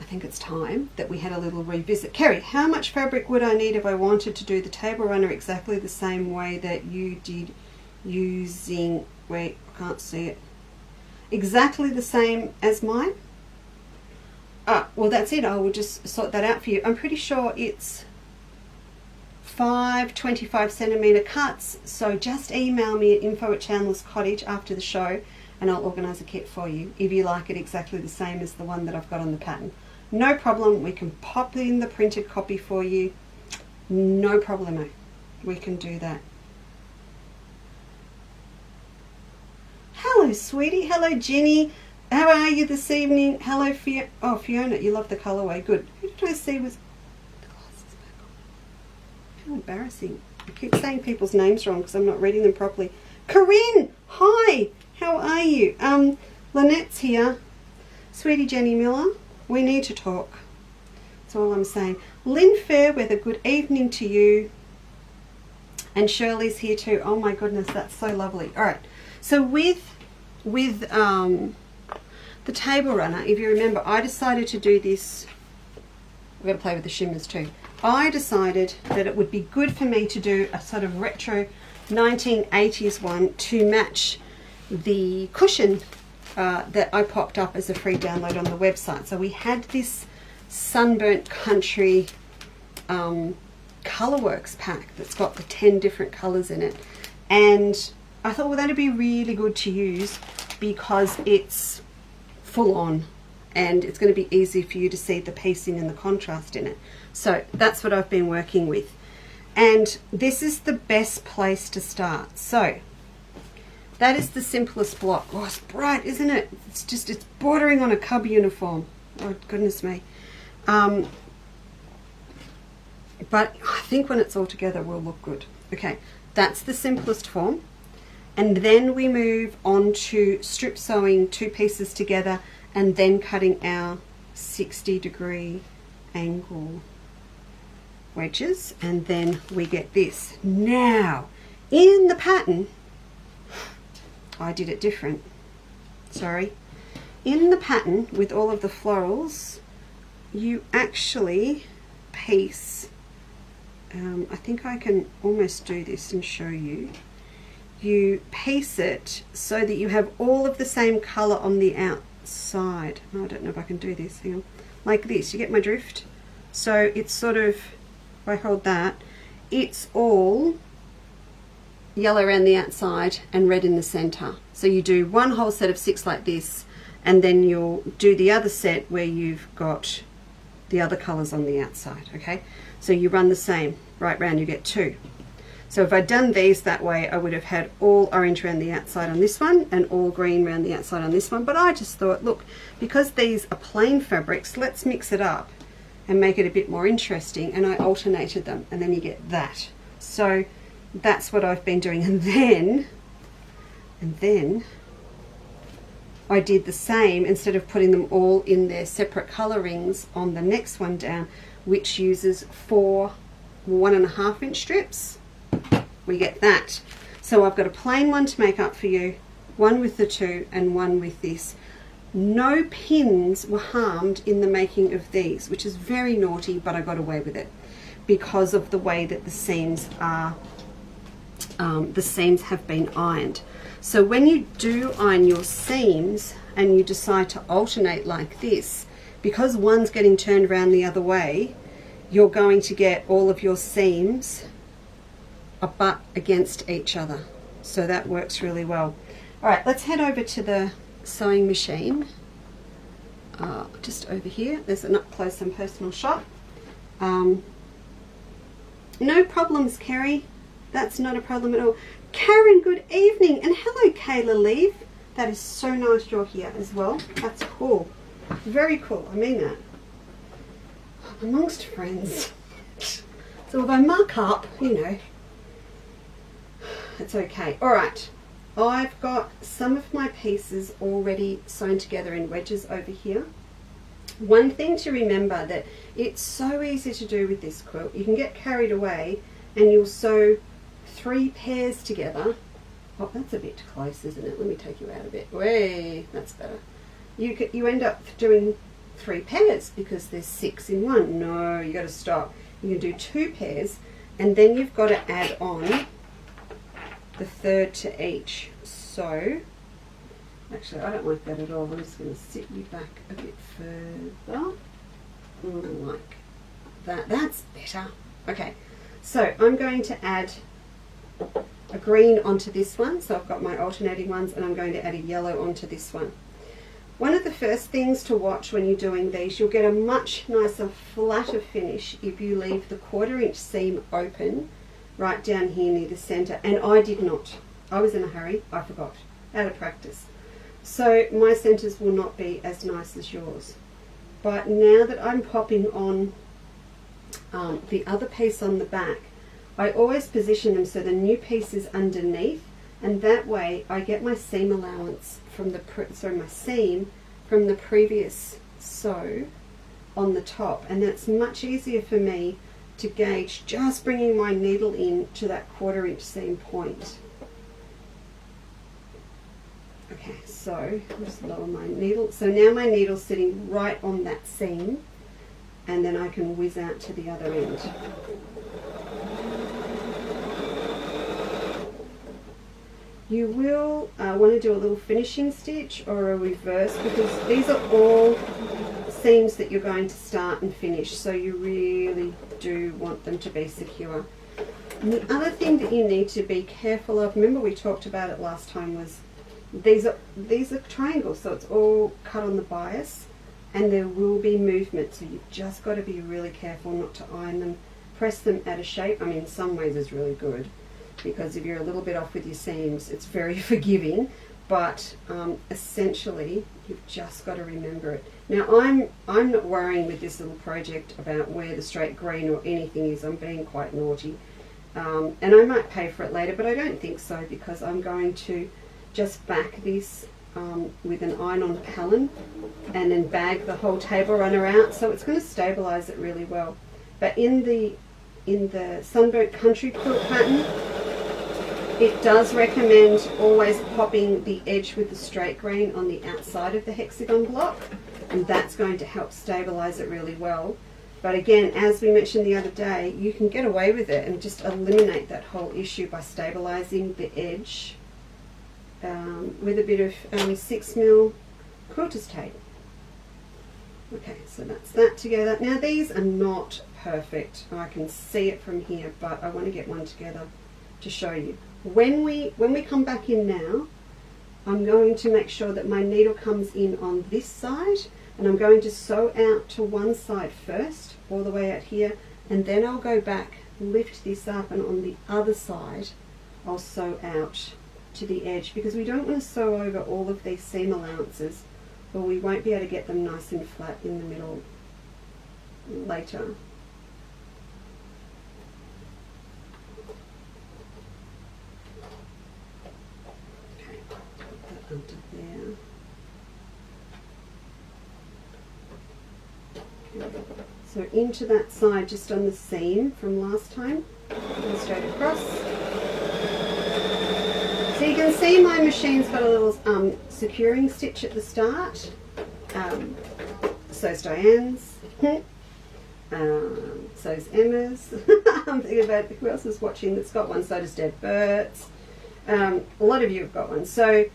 I think it's time that we had a little revisit. Kerry, how much fabric would I need if I wanted to do the table runner exactly the same way that you did using, wait, I can't see it, exactly the same as mine? Ah, well that's it, I will just sort that out for you. I'm pretty sure it's 5 25cm cuts, so just email me at info@Chandlers after the show and I'll organise a kit for you if you like it exactly the same as the one that I've got on the pattern. No problem, we can pop in the printed copy for you, no problemo, we can do that. Hello sweetie, hello Jenny, how are you this evening? Hello Fiona, oh Fiona, you love the colourway, good. Who did I see was, the glasses back on. How embarrassing, I keep saying people's names wrong because I'm not reading them properly. Corinne, hi, how are you? Lynette's here. Sweetie Jenny Miller, we need to talk. That's all I'm saying. Lynn Fairweather, good evening to you. And Shirley's here too. Oh my goodness, that's so lovely. All right, so with the table runner, if you remember, I decided to do this. We're going to play with the shimmers too. I decided that it would be good for me to do a sort of retro 1980s one to match the cushion that I popped up as a free download on the website. So we had this Sunburnt Country Colourworks pack that's got the 10 different colours in it, and I thought, well, that'd be really good to use because it's full on and it's going to be easy for you to see the piecing and the contrast in it. So that's what I've been working with, and this is the best place to start. So that is the simplest block. Oh, it's bright, isn't it? It's bordering on a cub uniform. Oh, goodness me. But I think when it's all together, it will look good. Okay, that's the simplest form. And then we move on to strip sewing 2 pieces together and then cutting our 60-degree angle wedges, and then we get this. Now, in the pattern, I did it different. Sorry. In the pattern, with all of the florals, you actually piece, I think I can almost do this and show you. You piece it so that you have all of the same colour on the outside. Oh, I don't know if I can do this. Hang on. Like this. You get my drift? So it's sort of, if I hold that, it's all yellow around the outside and red in the centre. So you do one whole set of 6 like this, and then you'll do the other set where you've got the other colours on the outside. Okay, so you run the same right round, you get 2. So if I'd done these that way, I would have had all orange around the outside on this one and all green around the outside on this one. But I just thought, look, because these are plain fabrics, let's mix it up and make it a bit more interesting. And I alternated them, and then you get that. So that's what I've been doing. And then I did the same, instead of putting them all in their separate colorings, on the next one down, which uses 4 1.5-inch strips. We get that. So I've got a plain one to make up for you, one with the 2 and one with this. No pins were harmed in the making of these, which is very naughty, but I got away with it because of the way that the seams are, the seams have been ironed. So when you do iron your seams and you decide to alternate like this, because one's getting turned around the other way, you're going to get all of your seams butt against each other. So that works really well. All right, let's head over to the sewing machine. Just over here, there's an up close and personal shot. No problems, Kerry. That's not a problem at all. Karen, good evening, and hello, Kayla Leave. That is so nice you're here as well. That's cool. Very cool. I mean that. Amongst friends. So if I muck up, you know, it's okay. All right. I've got some of my pieces already sewn together in wedges over here. One thing to remember, that it's so easy to do with this quilt. You can get carried away and you'll sew 3 pairs together. Oh, that's a bit close, isn't it? Let me take you out a bit. Way, that's better. You end up doing 3 pairs because there's 6 in one. No, you got to stop. You can do 2 pairs, and then you've got to add on the 3rd to each. So, actually, I don't like that at all. I'm just going to sit you back a bit further. Like that. That's better. Okay, so I'm going to add a green onto this one. So I've got my alternating ones, and I'm going to add a yellow onto this one. One of the first things to watch when you're doing these, you'll get a much nicer, flatter finish if you leave the 1/4 inch seam open right down here near the center. And I did not. I was in a hurry. I forgot. Out of practice. So my centers will not be as nice as yours. But now that I'm popping on the other piece on the back, I always position them so the new piece is underneath, and that way I get my seam allowance from the my seam from the previous sew on the top, and that's much easier for me to gauge just bringing my needle in to that 1/4 inch seam point. Okay, so I'll just lower my needle. So now my needle's sitting right on that seam, and then I can whiz out to the other end. You will want to do a little finishing stitch or a reverse, because these are all seams that you're going to start and finish, so you really do want them to be secure. And the other thing that you need to be careful of, remember we talked about it last time, was these are triangles, so it's all cut on the bias, and there will be movement, so you've just got to be really careful not to iron them, press them out of shape. I mean, in some ways it's really good, because if you're a little bit off with your seams, it's very forgiving, but essentially you've just got to remember it. Now I'm not worrying with this little project about where the straight green or anything is. I'm being quite naughty, and I might pay for it later, but I don't think so, because I'm going to just back this with an iron-on palin and then bag the whole table runner out, so it's going to stabilize it really well. But in the Sunburnt Country quilt pattern, it does recommend always popping the edge with the straight grain on the outside of the hexagon block, and that's going to help stabilize it really well. But again, as we mentioned the other day, you can get away with it and just eliminate that whole issue by stabilizing the edge with a bit of 6mm quilter's tape. Okay, so that's that together. Now these are not perfect. I can see it from here, but I want to get one together to show you. When we come back in now, I'm going to make sure that my needle comes in on this side, and I'm going to sew out to one side first, all the way out here, and then I'll go back, lift this up, and on the other side I'll sew out to the edge, because we don't want to sew over all of these seam allowances, or we won't be able to get them nice and flat in the middle later. Okay, put that under there. Okay. So into that side, just on the seam from last time, and straight across. So you can see my machine's got a little securing stitch at the start. So's Diane's. So's Emma's. I'm thinking about who else is watching that's got one. So does Deb Burt's. A lot of you have got one. So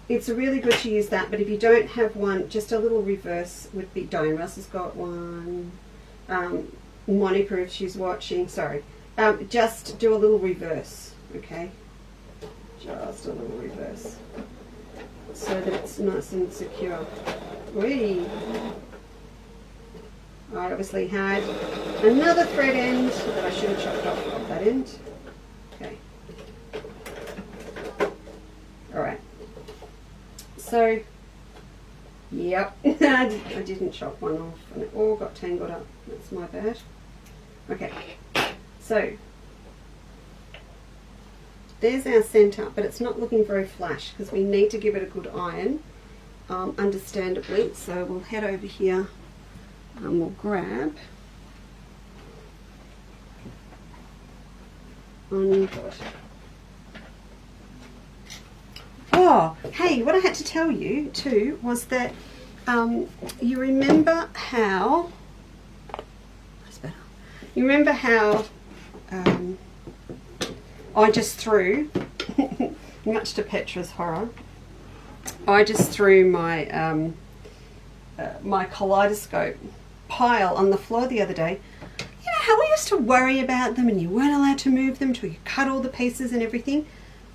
it's really good to use that. But if you don't have one, just a little reverse would be. Diane Russ has got one. Monica, if she's watching, sorry. Just do a little reverse, okay? Just a little reverse, so that it's nice and secure. Whee! I obviously had another thread end that I should have chopped off that end. Okay. Alright. So, yep, I didn't chop one off and it all got tangled up. That's my bad. Okay, so there's our centre, but it's not looking very flash because we need to give it a good iron, understandably. So we'll head over here And we'll grab, oh God. Oh, hey, what I had to tell you too was that you remember how, that's better. You remember how I just threw, much to Petra's horror, I just threw my my Kaleidoscope pile on the floor the other day. You know how we used to worry about them and you weren't allowed to move them till you cut all the pieces and everything?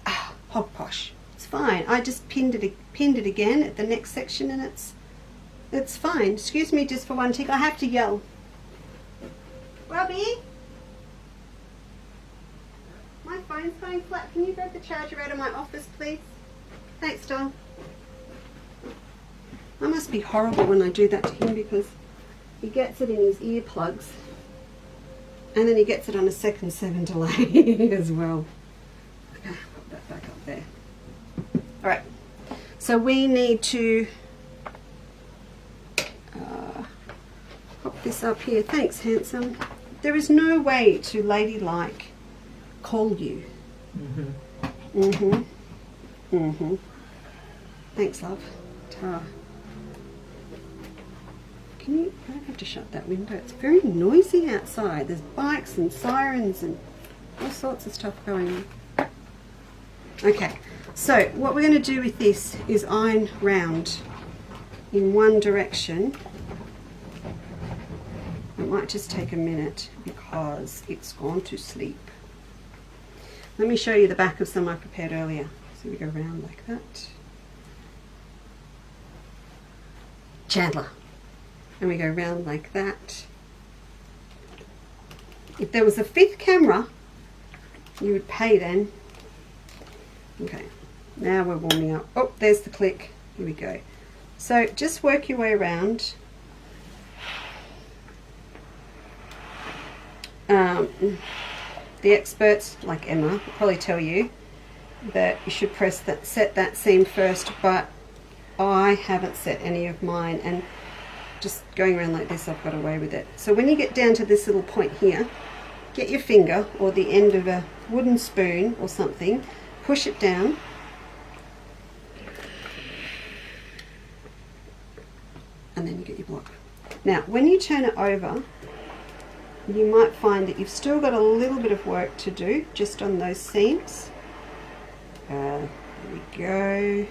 Ah, hog posh. It's fine. I just pinned it again at the next section and it's fine. Excuse me just for one tick. I have to yell. Robbie? My phone's going flat. Can you grab the charger out of my office, please? Thanks, doll. I must be horrible when I do that to him because he gets it in his earplugs and then he gets it on a 2nd 7 delay as well. Okay, put that back up there. Alright, so we need to pop this up here. Thanks, handsome. There is no way to ladylike call you. Thanks, love. Ta. Can you, I don't have to shut that window. It's very noisy outside. There's bikes and sirens and all sorts of stuff going on. Okay, so what we're going to do with this is iron round in one direction. It might just take a minute because it's gone to sleep. Let me show you the back of some I prepared earlier. So we go round like that. Chandler. And we go round like that. If there was a 5th camera, you would pay then. Okay, now we're warming up. Oh, there's the click. Here we go. So just work your way around. The experts, like Emma, will probably tell you that you should press that, set that seam first, but I haven't set any of mine, and just going around like this I've got away with it. So when you get down to this little point here, get your finger or the end of a wooden spoon or something, push it down, and then you get your block. Now when you turn it over, you might find that you've still got a little bit of work to do just on those seams. There we go.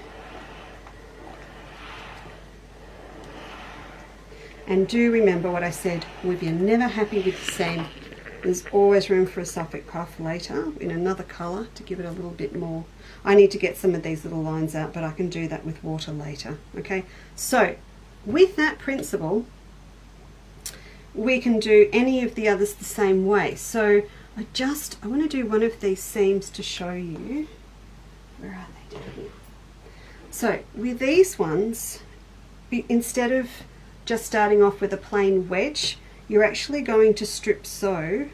And do remember what I said, if you're never happy with the seam, there's always room for a Suffolk puff later in another colour to give it a little bit more. I need to get some of these little lines out, but I can do that with water later. Okay, so with that principle, we can do any of the others the same way. So I want to do one of these seams to show you. Where are they down here? So with these ones, instead of just starting off with a plain wedge, you're actually going to strip sew.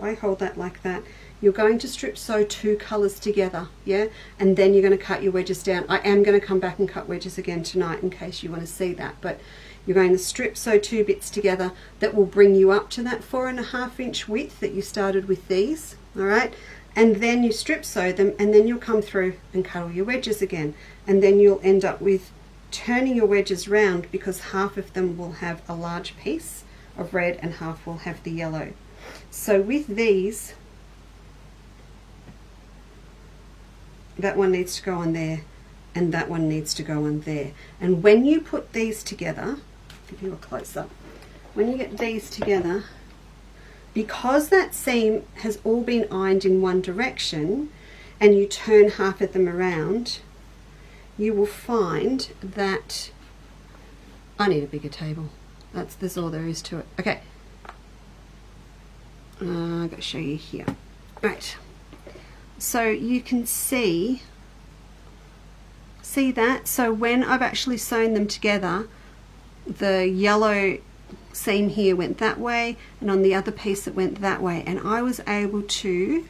I hold that like that. You're going to strip sew 2 colours together, yeah? And then you're going to cut your wedges down. I am going to come back and cut wedges again tonight in case you want to see that, but you're going to strip sew 2 bits together that will bring you up to that 4.5 inch width that you started with these, all right? And then you strip sew them, and then you'll come through and cut all your wedges again. And then you'll end up with turning your wedges round because half of them will have a large piece of red and half will have the yellow. So with these, that one needs to go on there and that one needs to go on there. And when you put these together, give you a close up, when you get these together, because that seam has all been ironed in one direction and you turn half of them around, you will find that I need a bigger table. That's all there is to it. Okay, I've got to show you here. Right, so you can see that. So when I've actually sewn them together, the yellow seam here went that way, and on the other piece it went that way, and I was able to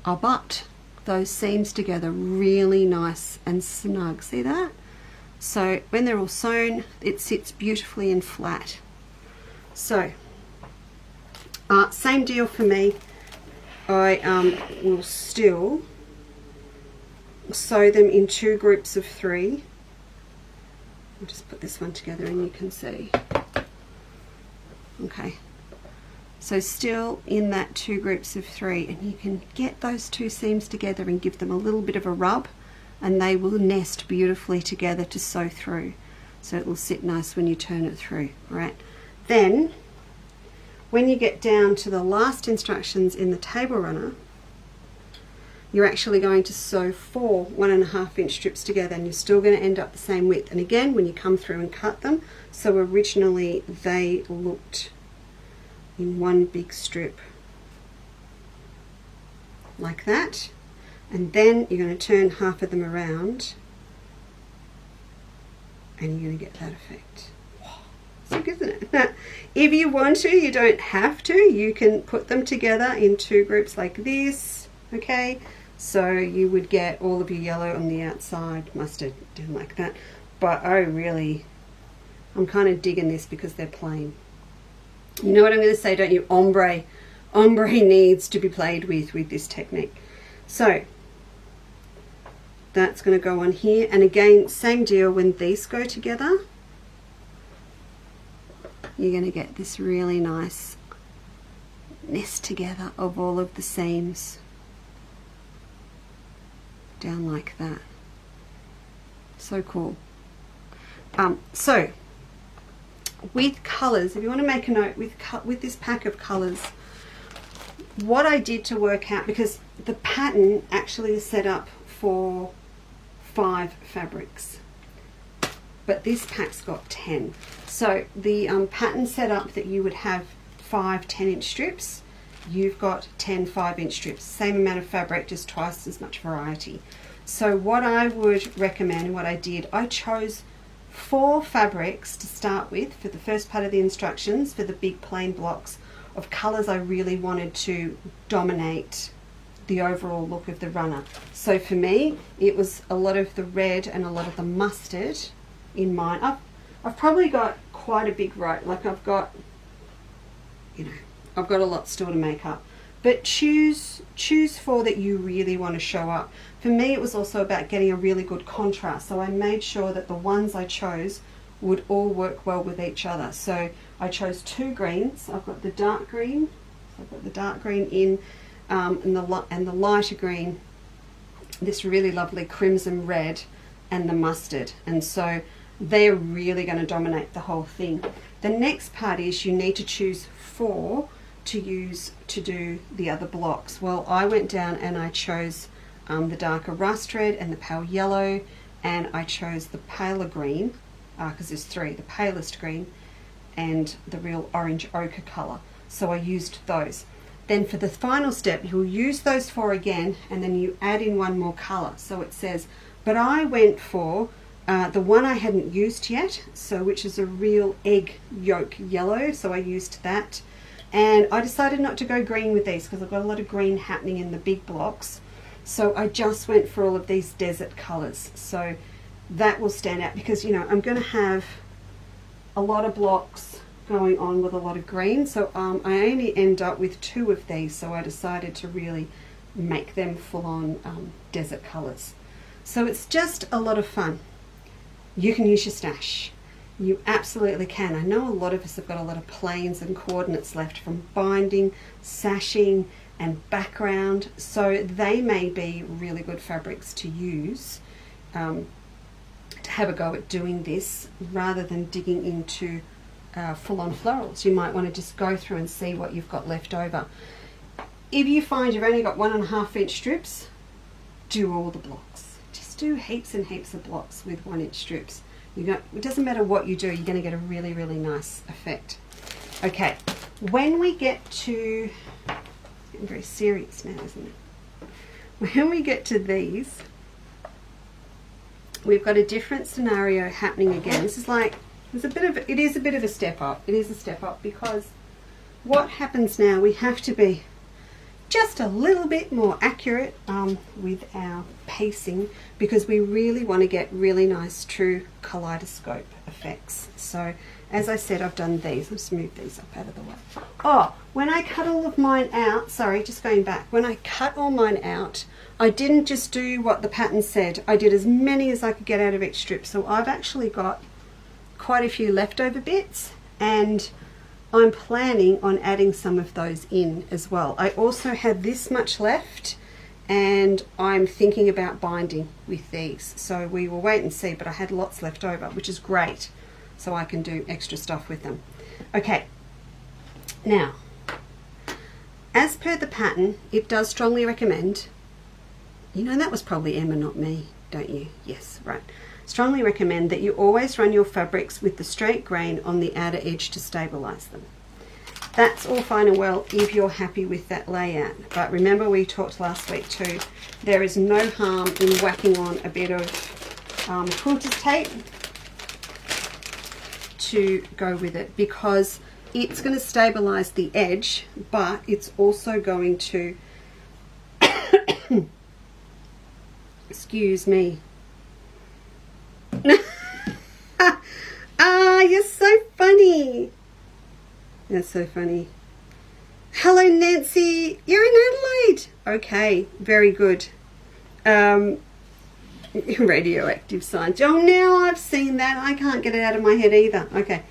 abut those seams together really nice and snug. See that? So when they're all sewn, it sits beautifully and flat. So same deal for me. I will still sew them in 2 groups of 3. I'll just put this one together and you can see. Okay, so still in that 2 groups of 3, and you can get those 2 seams together and give them a little bit of a rub, and they will nest beautifully together to sew through. So it will sit nice when you turn it through. Right, then when you get down to the last instructions in the table runner, you're actually going to sew 4 1.5 inch strips together, and you're still going to end up the same width. And again, when you come through and cut them, so originally they looked in one big strip like that, and then you're going to turn half of them around and you're going to get that effect. Sick, isn't it? If you want to, you don't have to. You can put them together in 2 groups like this. Okay, so you would get all of your yellow on the outside, mustard down like that. But I'm kind of digging this because they're plain. You know what I'm going to say, don't you? Ombre needs to be played with this technique. So that's going to go on here, and again, same deal. When these go together, you're going to get this really nice nest together of all of the seams down like that. So cool. So with colors, if you want to make a note, with this pack of colors, what I did to work out, because the pattern actually is set up for 5 fabrics, but this pack's got 10. So the pattern set up that you would have 5 10-inch strips, you've got 10 5-inch strips, same amount of fabric, just twice as much variety. So what I would recommend, and what I did, I chose 4 fabrics to start with for the first part of the instructions, for the big plain blocks of colors I really wanted to dominate the overall look of the runner. So for me, it was a lot of the red and a lot of the mustard in mine. I've probably got quite a big row, like I've got a lot still to make up, but choose 4 that you really want to show up. For me, it was also about getting a really good contrast, so I made sure that the ones I chose would all work well with each other. So I chose 2 greens. I've got the dark green, so I've got the dark green in, and the lighter green, this really lovely crimson red, and the mustard. And so they're really going to dominate the whole thing. The next part is you need to choose 4 to use to do the other blocks. Well, I went down and I chose the darker rust red and the pale yellow, and I chose the paler green, because there's 3, the palest green and the real orange ochre colour. So I used those. Then for the final step, you'll use those 4 again, and then you add in 1 more colour. So it says, but I went for the one I hadn't used yet, so which is a real egg yolk yellow, so I used that. And I decided not to go green with these because I've got a lot of green happening in the big blocks. So I just went for all of these desert colours. So that will stand out because, you know, I'm going to have a lot of blocks going on with a lot of green. So I only end up with 2 of these, so I decided to really make them full-on desert colours. So it's just a lot of fun. You can use your stash. You absolutely can. I know a lot of us have got a lot of planes and coordinates left from binding, sashing and background, so they may be really good fabrics to use to have a go at doing this rather than digging into full-on florals. You might want to just go through and see what you've got left over. If you find you've only got 1.5 inch strips, do all the blocks. Just do heaps and heaps of blocks with 1 inch strips. It doesn't matter what you do, you're going to get a really, really nice effect. Okay, when we get to, it's getting very serious now, isn't it? When we get to these, we've got a different scenario happening again. This is like, it is a bit of a step up. It is a step up because what happens now, we have to be just a little bit more accurate with our pacing, because we really want to get really nice true kaleidoscope effects. So as I said, I've done these. Let's move these up out of the way. Oh, when I cut all of mine out, sorry, just going back, when I cut all mine out, I didn't just do what the pattern said. I did as many as I could get out of each strip. So I've actually got quite a few leftover bits, and I'm planning on adding some of those in as well. I also had this much left, and I'm thinking about binding with these. So we will wait and see, but I had lots left over, which is great. So I can do extra stuff with them. Okay, now, as per the pattern, it does strongly recommend, you know, that was probably Emma, not me, don't you? Yes, right. Strongly recommend that you always run your fabrics with the straight grain on the outer edge to stabilize them. That's all fine and well if you're happy with that layout. But remember, we talked last week too, there is no harm in whacking on a bit of quilter's tape to go with it, because it's going to stabilize the edge, but it's also going to excuse me. Ah, you're so funny. That's so funny. Hello, Nancy. You're in Adelaide. Okay, very good. Radioactive signs. Oh, now I've seen that. I can't get it out of my head either. Okay.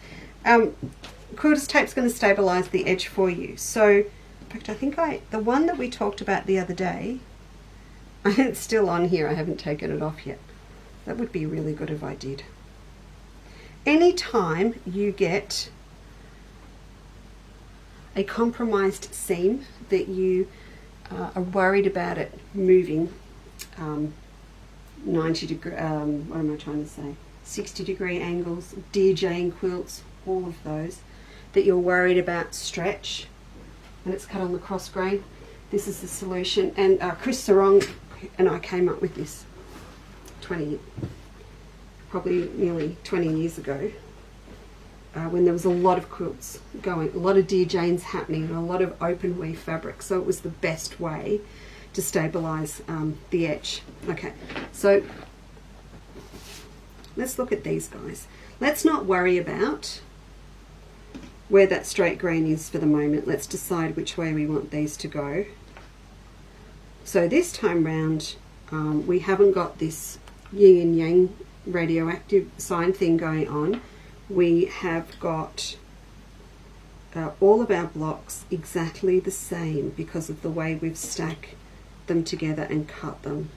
Quilter's tape's going to stabilize the edge for you. So, in fact, I think the one that we talked about the other day, it's still on here. I haven't taken it off yet. That would be really good if I did. Anytime you get a compromised seam that you are worried about it moving 90 degree, what am I trying to say, 60-degree angles, DJing quilts, all of those, that you're worried about stretch, and it's cut on the cross grain, this is the solution. And Chris Sarong and I came up with this probably nearly 20 years ago, when there was a lot of quilts going, a lot of DJs happening, and a lot of open weave fabric, so it was the best way to stabilize the edge. Okay, so let's look at these guys. Let's not worry about where that straight grain is for the moment. Let's decide which way we want these to go. So this time round, we haven't got this yin and yang radioactive sign thing going on. We have got all of our blocks exactly the same because of the way we've stacked them together and cut them.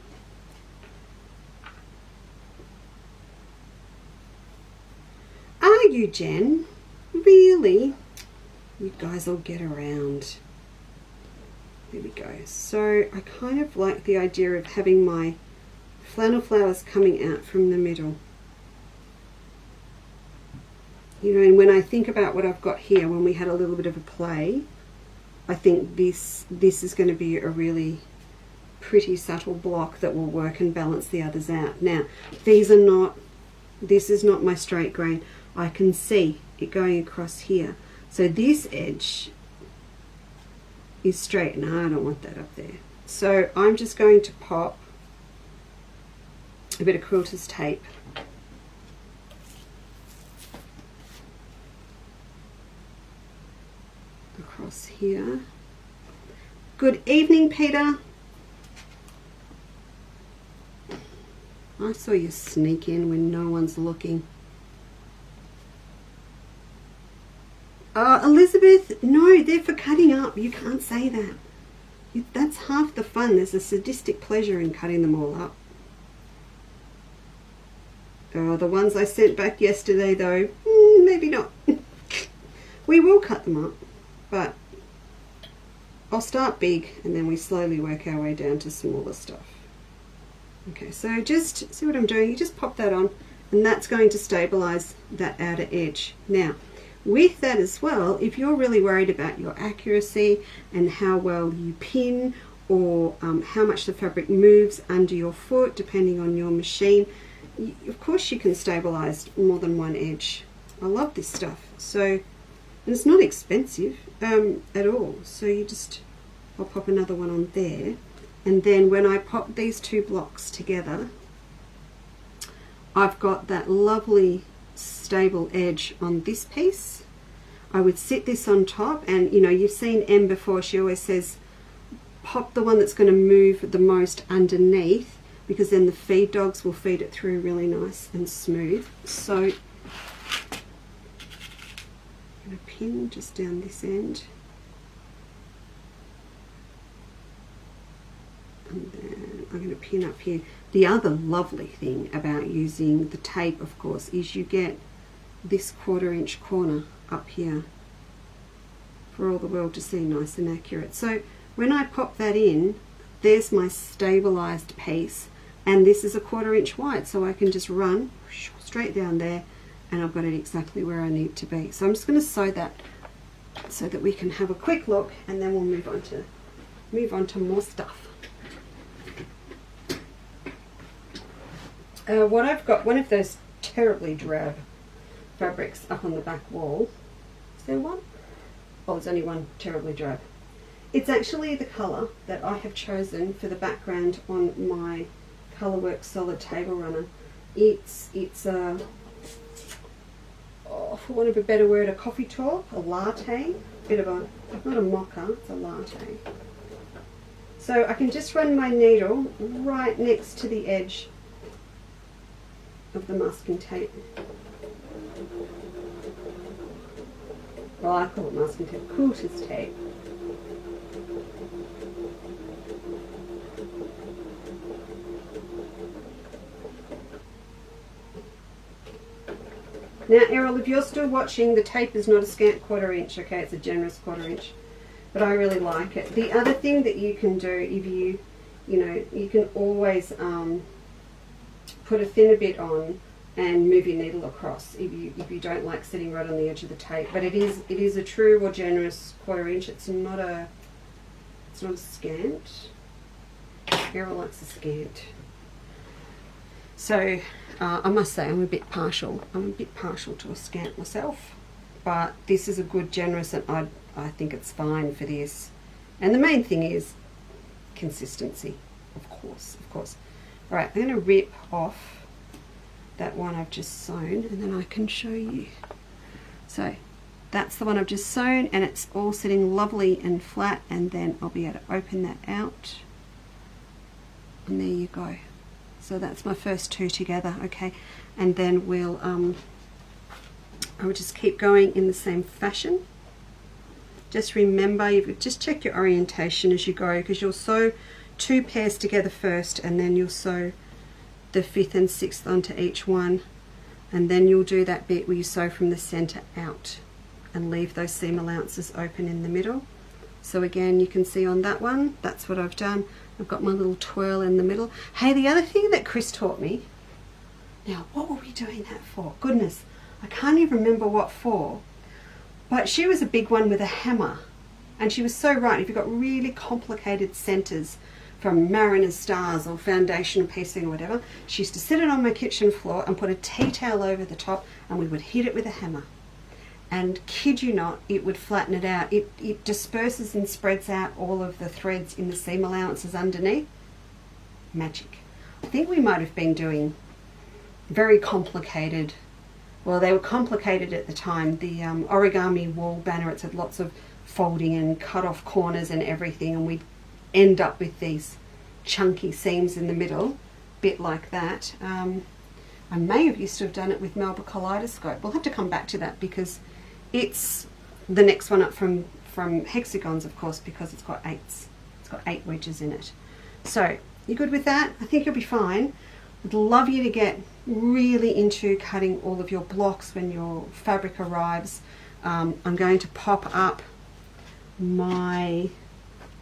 Are you, Jen? Really? You guys will get around. There we go. So I kind of like the idea of having my flannel flowers coming out from the middle. You know, and when I think about what I've got here, when we had a little bit of a play, I think this is going to be a really pretty subtle block that will work and balance the others out. Now, this is not my straight grain. I can see it going across here. So this edge is straight. No, I don't want that up there. So I'm just going to pop a bit of quilter's tape across here. Good evening, Peter. I saw you sneak in when no one's looking. Elizabeth, no, they're for cutting up. You can't say that. That's half the fun. There's a sadistic pleasure in cutting them all up. The ones I sent back yesterday, though, maybe not. We will cut them up, but I'll start big and then we slowly work our way down to smaller stuff. Okay, so just see what I'm doing. You just pop that on, and that's going to stabilize that outer edge. Now, with that as well, if you're really worried about your accuracy and how well you pin, or how much the fabric moves under your foot, depending on your machine, of course you can stabilize more than one edge. I love this stuff. So, and it's not expensive at all. So you just I'll pop another one on there. And then when I pop these two blocks together, I've got that lovely stable edge on this piece. I would sit this on top, and you know, you've seen Em before, she always says pop the one that's going to move the most underneath, because then the feed dogs will feed it through really nice and smooth. So I'm going to pin just down this end. And then I'm going to pin up here. The other lovely thing about using the tape, of course, is you get this 1/4 inch corner up here for all the world to see, nice and accurate. So when I pop that in, there's my stabilized piece, and this is a 1/4 inch wide, so I can just run straight down there and I've got it exactly where I need to be. So I'm just going to sew that so that we can have a quick look, and then we'll move on to more stuff. What I've got, one of those terribly drab fabrics up on the back wall. Is there one? Oh, there's only one terribly drab. It's actually the colour that I have chosen for the background on my Colourworks solid table runner. It's a, oh, for want of a better word, a coffee talk, a latte, bit of a, not a mocha, it's a latte. So I can just run my needle right next to the edge of the masking tape. Well, I call it masking tape, quilter's tape. Now, Errol, if you're still watching, the tape is not a scant 1/4 inch, okay? It's a generous 1/4 inch, but I really like it. The other thing that you can do, if you can always put a thinner bit on and move your needle across if you don't like sitting right on the edge of the tape. But it is a true or generous 1/4 inch. It's not a scant. Errol likes a scant. So I must say I'm a bit partial. To a scant myself, but this is a good generous, and I think it's fine for this. And the main thing is consistency, of course. All right, I'm going to rip off that one I've just sewn, and then I can show you. So that's the one I've just sewn, and it's all sitting lovely and flat, and then I'll be able to open that out, and there you go. So that's my first two together, okay? And then I will just keep going in the same fashion. Just remember, just check your orientation as you go, because you'll sew 2 pairs together first, and then you'll sew the 5th and 6th onto each one, and then you'll do that bit where you sew from the center out and leave those seam allowances open in the middle. So again, you can see on that one, that's what I've done. I've got my little twirl in the middle. Hey, the other thing that Chris taught me, now what were we doing that for? Goodness, I can't even remember what for, but she was a big one with a hammer, and she was so right. If you've got really complicated centers from Mariner's Stars or foundation piecing or whatever, she used to sit it on my kitchen floor and put a tea towel over the top, and we would hit it with a hammer. And kid you not, it would flatten it out. It disperses and spreads out all of the threads in the seam allowances underneath. Magic. I think we might have been doing very complicated, well, they were complicated at the time. The origami wall banner, it had lots of folding and cut off corners and everything, and we'd end up with these chunky seams in the middle, bit like that. I may have used to have done it with Melba Kaleidoscope. We'll have to come back to that, because it's the next one up from hexagons, of course, because it's got 8s. It's got 8 wedges in it. So you good with that? I think you'll be fine. I'd love you to get really into cutting all of your blocks when your fabric arrives. I'm going to pop up my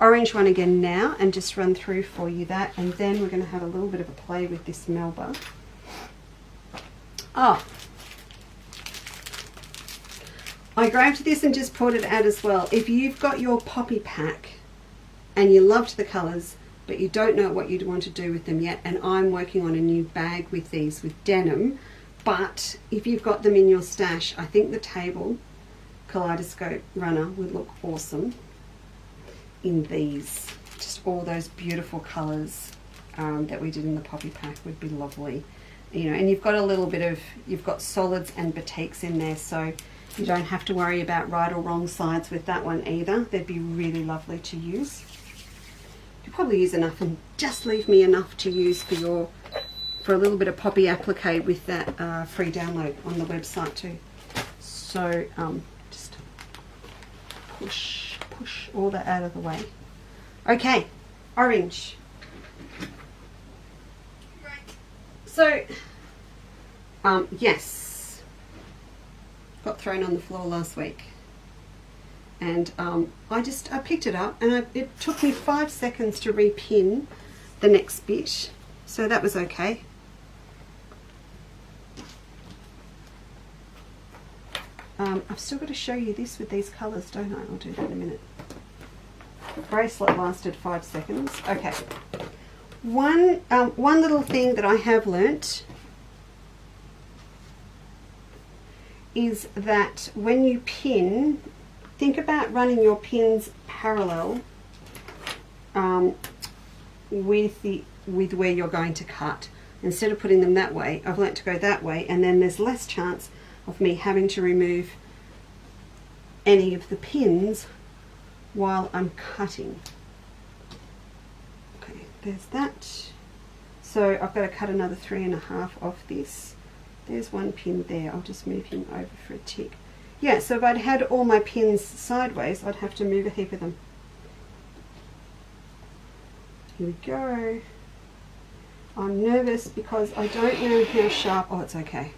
orange one again now and just run through for you that, and then we're going to have a little bit of a play with this Melba. Oh, I grabbed this and just pulled it out as well. If you've got your poppy pack and you loved the colours, but you don't know what you'd want to do with them yet, and I'm working on a new bag with these, with denim, but if you've got them in your stash, I think the table Kaleidoscope runner would look awesome in these. Just all those beautiful colours that we did in the poppy pack would be lovely. You know, and you've got a little bit of, you've got solids and batiks in there, so you don't have to worry about right or wrong sides with that one either. They'd be really lovely to use. You probably use enough, and just leave me enough to use for a little bit of poppy applique with that free download on the website too. So just push all that out of the way. Okay, orange. So, yes, got thrown on the floor last week, and I picked it up, and it took me 5 seconds to repin the next bit, so that was okay. I've still got to show you this with these colours, don't I? I'll do that in a minute. The bracelet lasted 5 seconds. Okay. One little thing that I have learnt is that when you pin, think about running your pins parallel with where you're going to cut. Instead of putting them that way, I've learnt to go that way, and then there's less chance of me having to remove any of the pins while I'm cutting. Okay, there's that. So I've got to cut another 3.5 off this. There's one pin there. I'll just move him over for a tick. Yeah, so if I'd had all my pins sideways, I'd have to move a heap of them. Here we go. I'm nervous because I don't know how sharp, oh, it's okay,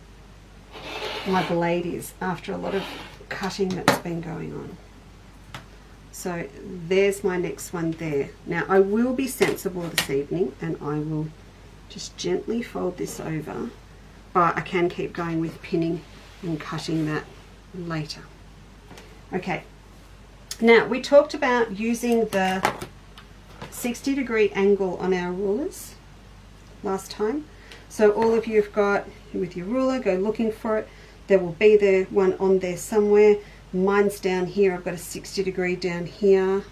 my blade is after a lot of cutting that's been going on. So there's my next one there. Now I will be sensible this evening, and I will just gently fold this over, but I can keep going with pinning and cutting that later. Okay, now we talked about using the 60-degree angle on our rulers last time. So all of you have got, with your ruler, go looking for it. There will be the one on there somewhere. Mine's down here. I've got a 60-degree down here.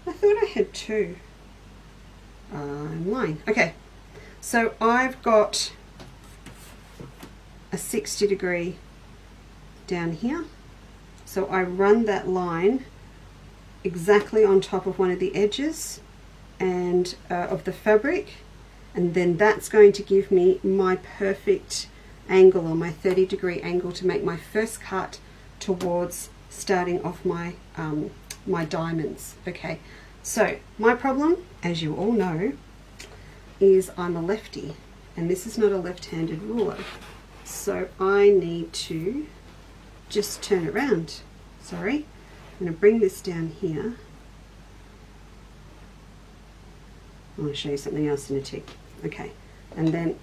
I thought I had two. Mine. Okay, so I've got a 60-degree down here. So I run that line exactly on top of one of the edges and of the fabric, and then that's going to give me my perfect angle, or my 30-degree angle, to make my first cut towards starting off my my diamonds. Okay, so my problem, as you all know, is I'm a lefty, and this is not a left-handed ruler, so I need to just turn around. Sorry, I'm going to bring this down here. I want to show you something else in a tick. Okay, and then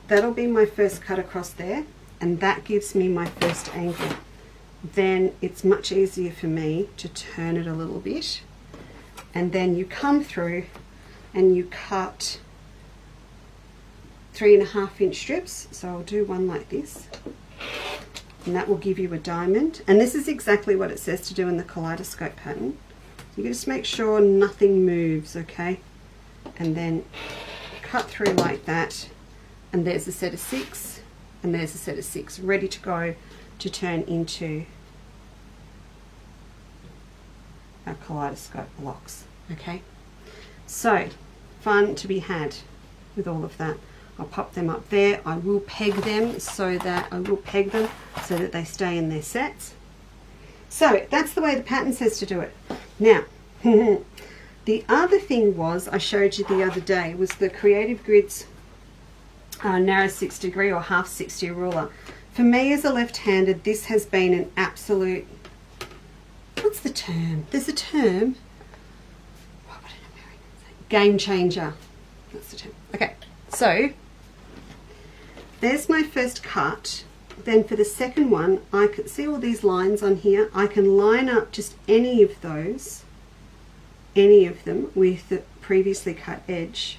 that'll be my first cut across there, and that gives me my first angle. Then it's much easier for me to turn it a little bit, and then you come through and you cut 3.5-inch strips. So I'll do one like this, and that will give you a diamond. And this is exactly what it says to do in the Kaleidoscope pattern. You just make sure nothing moves, okay? And then cut through like that, and there's a set of 6, and there's a set of 6 ready to go to turn into our Kaleidoscope blocks. Okay, so fun to be had with all of that. I'll pop them up there. I will peg them so that they stay in their sets. So that's the way the pattern says to do it. Now the other thing was, I showed you the other day, was the Creative Grids narrow 6-degree or half 60 ruler. For me as a left-handed, this has been an absolute, what's the term? There's a term. What would an American say? Game changer. That's the term. Okay, so there's my first cut. Then for the second one, I can see all these lines on here. I can line up just any of those, any of them, with the previously cut edge.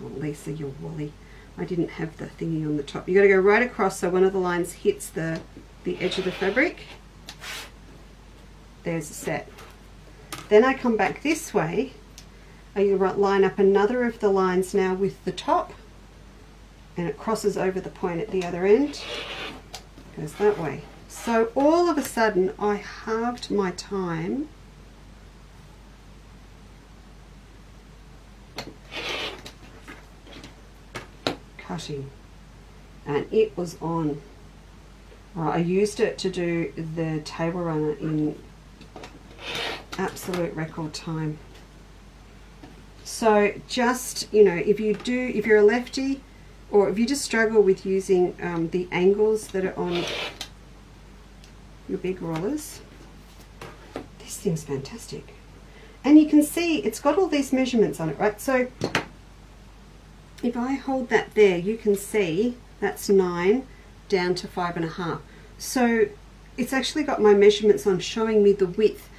Oh, Lisa, you're woolly. I didn't have the thingy on the top. You got to go right across so one of the lines hits the edge of the fabric. there's a set. Then I come back this way. You line up another of the lines now with the top, and it crosses over the point at the other end, goes that way. So all of a sudden I halved my time cutting, and it was on. I used it to do the table runner in absolute record time. So just, you know, if you're a lefty, or if you just struggle with using the angles that are on your big rollers, this thing's fantastic. And you can see it's got all these measurements on it, right? So if I hold that there, you can see that's 9 down to 5.5. So it's actually got my measurements on, showing me the width.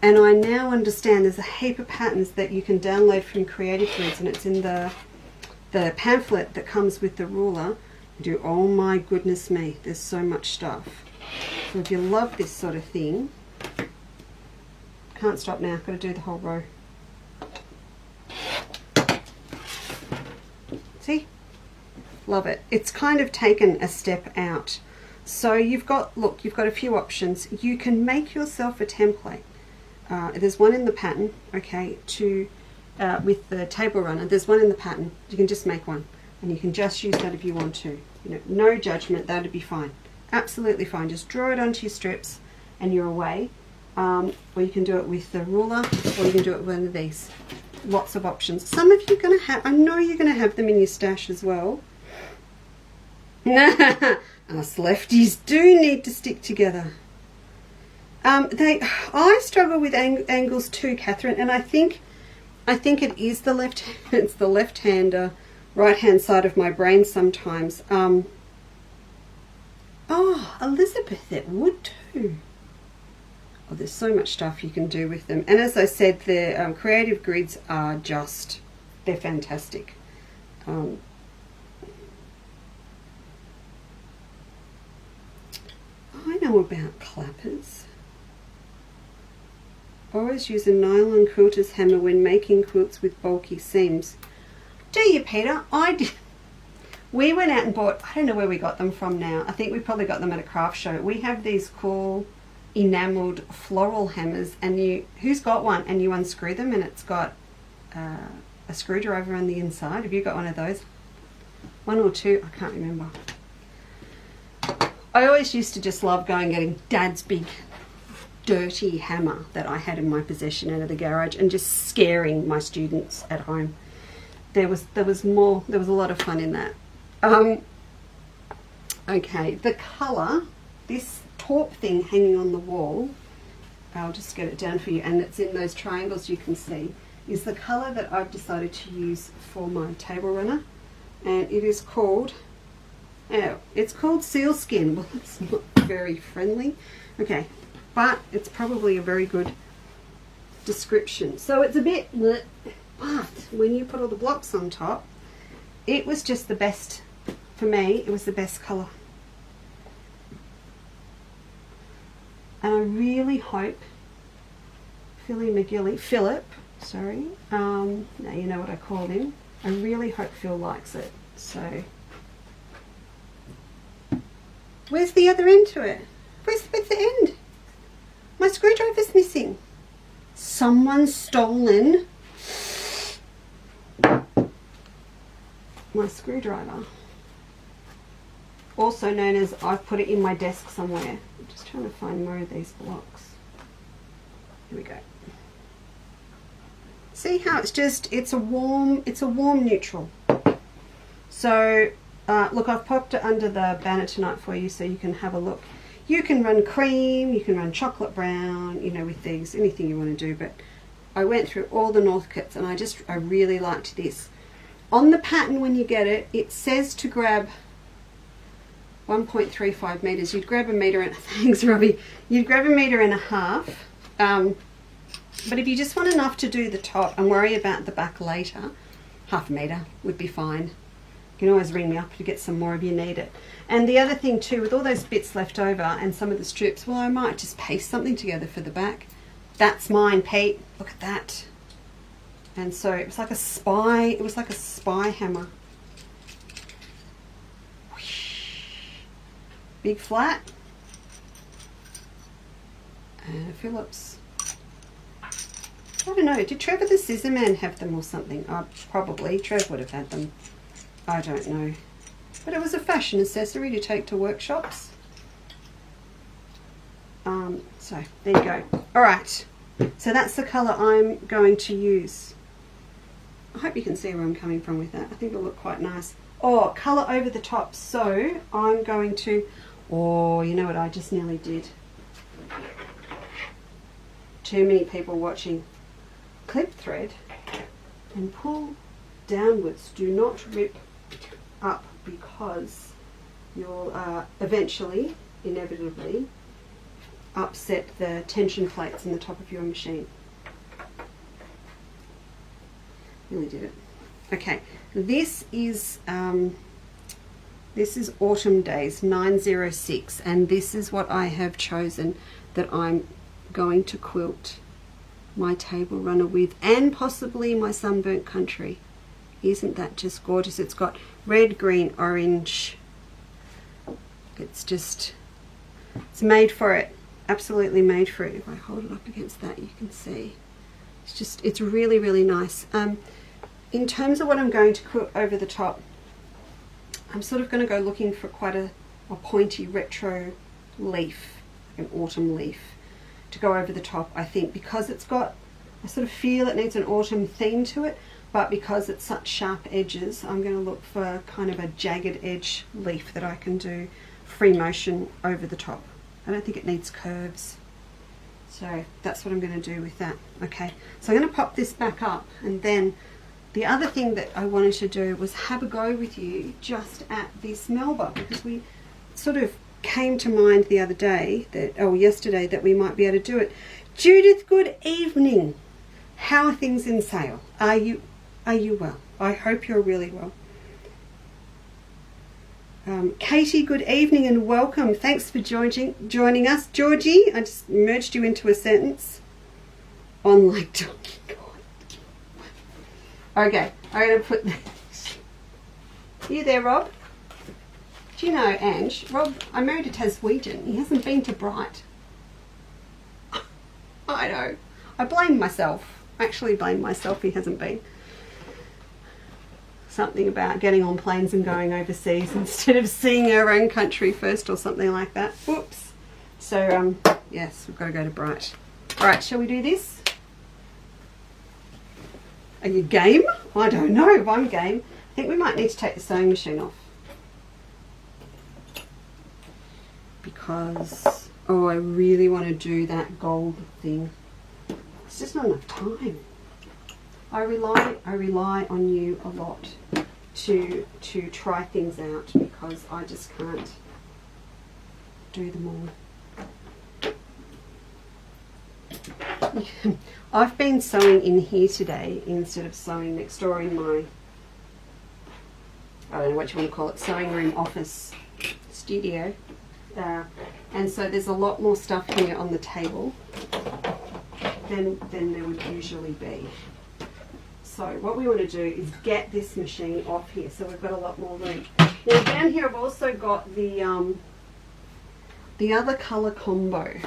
And I now understand there's a heap of patterns that you can download from Creative Grids, and it's in the pamphlet that comes with the ruler. Oh my goodness me, there's so much stuff. So if you love this sort of thing, can't stop now, got to do the whole row. See? Love it. It's kind of taken a step out. So you've got, look, you've got a few options. You can make yourself a template. There's one in the pattern, okay, with the table runner. There's one in the pattern. You can just make one, and you can just use that if you want to. You know, no judgment, that'd be fine. Absolutely fine. Just draw it onto your strips and you're away. Or you can do it with the ruler, or you can do it with one of these. Lots of options. Some of you are going to have, I know you're going to have them in your stash as well. Us lefties do need to stick together. I struggle with angles too, Catherine, and I think it is the it's the left-hander, right-hand side of my brain sometimes. Oh, Elizabeth, it would too. Oh, there's so much stuff you can do with them, and as I said, the Creative Grids are just, they're fantastic. I know about clappers. Always use a nylon quilter's hammer when making quilts with bulky seams. Do you, Peter? I did. We went out and bought, I don't know where we got them from now. I think we probably got them at a craft show. We have these cool enameled floral hammers, and who's got one? And you unscrew them and it's got a screwdriver on the inside. Have you got one of those? One or two, I can't remember. I always used to just love going and getting Dad's big dirty hammer that I had in my possession out of the garage and just scaring my students at home. There was a lot of fun in that. Okay, the colour, this taupe thing hanging on the wall, I'll just get it down for you, and it's in those triangles you can see, is the colour that I've decided to use for my table runner, and it is called, it's called sealskin. Well, it's not very friendly. Okay. But it's probably a very good description. So it's a bit, but when you put all the blocks on top, it was just the best, for me, it was the best colour. And I really hope Philip, sorry, now you know what I call him. I really hope Phil likes it. So, where's the other end to it? Where's the end? My screwdriver's missing. Someone's stolen my screwdriver. Also known as, I've put it in my desk somewhere. I'm just trying to find more of these blocks. Here we go. See how it's just, it's a warm neutral. So, look, I've popped it under the banner tonight for you so you can have a look. You can run cream, you can run chocolate brown, you know, with these, anything you want to do, but I went through all the Northcotes and I really liked this. On the pattern when you get it, it says to grab 1.35 metres. You'd grab a metre and, thanks Robbie, you'd grab 1.5 metres. But if you just want enough to do the top and worry about the back later, 0.5 metre would be fine. You can always ring me up to get some more if you need it. And the other thing too, with all those bits left over and some of the strips, well, I might just paste something together for the back. That's mine, Pete. Look at that. And so it was like a spy hammer. Big flat. And a Phillips. I don't know, did Trevor the Scissor Man have them or something? Probably, Trev would have had them. I don't know. But it was a fashion accessory to take to workshops. So, there you go. Alright, so that's the colour I'm going to use. I hope you can see where I'm coming from with that. I think it'll look quite nice. Oh, colour over the top. So, I'm going to... Oh, you know what I just nearly did? Too many people watching. Clip thread and pull downwards. Do not rip up, because you'll eventually, inevitably, upset the tension plates in the top of your machine. Really did it. Okay, this is Autumn Days 906, and this is what I have chosen that I'm going to quilt my table runner with, and possibly my Sunburnt Country. Isn't that just gorgeous? It's got red, green, orange. It's made for it. Absolutely made for it. If I hold it up against that, you can see. It's really, really nice. In terms of what I'm going to quilt over the top, I'm sort of going to go looking for quite a pointy retro leaf, like an autumn leaf, to go over the top, I think, because it's got, I sort of feel it needs an autumn theme to it, but because it's such sharp edges, I'm going to look for kind of a jagged edge leaf that I can do free motion over the top. I don't think it needs curves. So that's what I'm going to do with that. Okay, so I'm going to pop this back up, and then the other thing that I wanted to do was have a go with you just at this Melba, because we sort of came to mind the other day, yesterday, that we might be able to do it. Judith, good evening. How are things in sale? Are you well? I hope you're really well. Katie, good evening and welcome. Thanks for joining us. Georgie, I just merged you into a sentence. On like Donkey Kong. Okay, I'm going to put this. Are you there, Rob? Do you know, Ange, Rob, I married a Taswegian. He hasn't been to Bright. I know. I blame myself. I actually blame myself he hasn't been. Something about getting on planes and going overseas instead of seeing our own country first or something like that. Whoops. So, yes, we've got to go to Bright. All right, shall we do this? Are you game? I don't know if I'm game. I think we might need to take the sewing machine off. Because, oh, I really want to do that gold thing. It's just not enough time. I rely on you a lot to try things out, because I just can't do them all. I've been sewing in here today instead of sewing next door in my, I don't know what you want to call it, sewing room, office, studio. And so there's a lot more stuff here on the table than there would usually be. So what we want to do is get this machine off here, so we've got a lot more room. Now down here I've also got the other colour combo.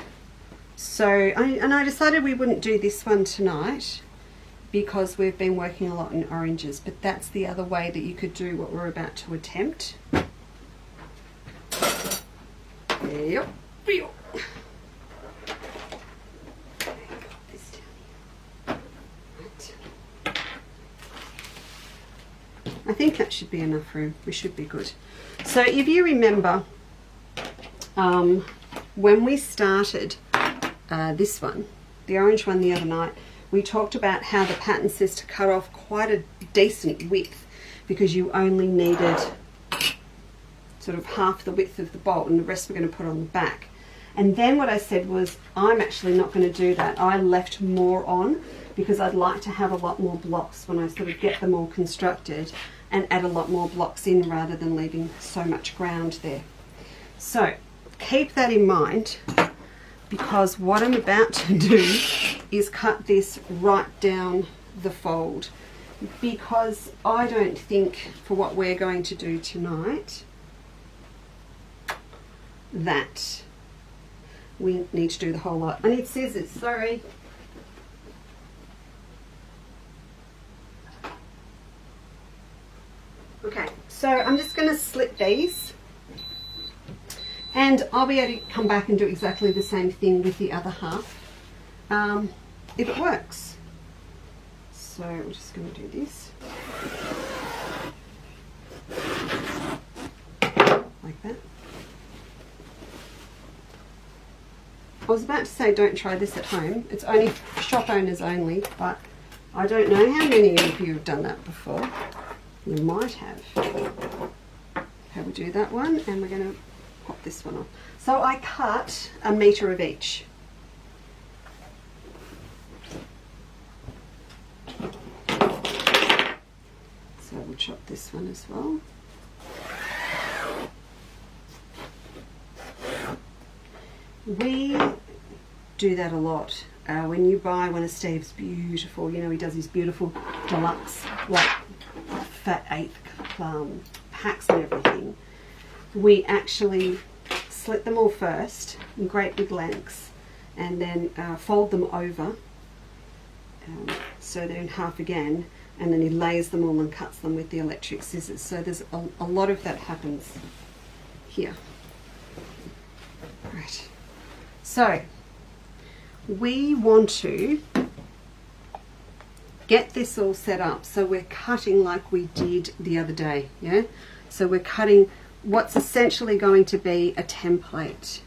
So I decided we wouldn't do this one tonight because we've been working a lot in oranges, but that's the other way that you could do what we're about to attempt. Yep. I think that should be enough room. We should be good. So if you remember, when we started this one, the orange one the other night, we talked about how the pattern says to cut off quite a decent width because you only needed sort of half the width of the bolt and the rest we're going to put on the back. And then what I said was, I'm actually not going to do that. I left more on because I'd like to have a lot more blocks when I sort of get them all constructed, and add a lot more blocks in rather than leaving so much ground there. So keep that in mind, because what I'm about to do is cut this right down the fold, because I don't think, for what we're going to do tonight, that we need to do the whole lot. I need scissors, sorry. Okay, so I'm just going to slip these, and I'll be able to come back and do exactly the same thing with the other half, if it works. So I'm just going to do this, like that. I was about to say don't try this at home. It's only shop owners only, but I don't know how many of you have done that before. You might have. Okay, we'll do that one, and we're going to pop this one on. So I cut 1 metre of each. So we'll chop this one as well. We do that a lot. When you buy one of Steve's beautiful, you know, he does his beautiful deluxe, like fat eighth packs and everything. We actually slit them all first in great big lengths, and then fold them over, so they're in half again, and then he lays them all and cuts them with the electric scissors. So there's a lot of that happens here. Right. So we want to get this all set up so we're cutting like we did the other day, yeah? So we're cutting what's essentially going to be a template.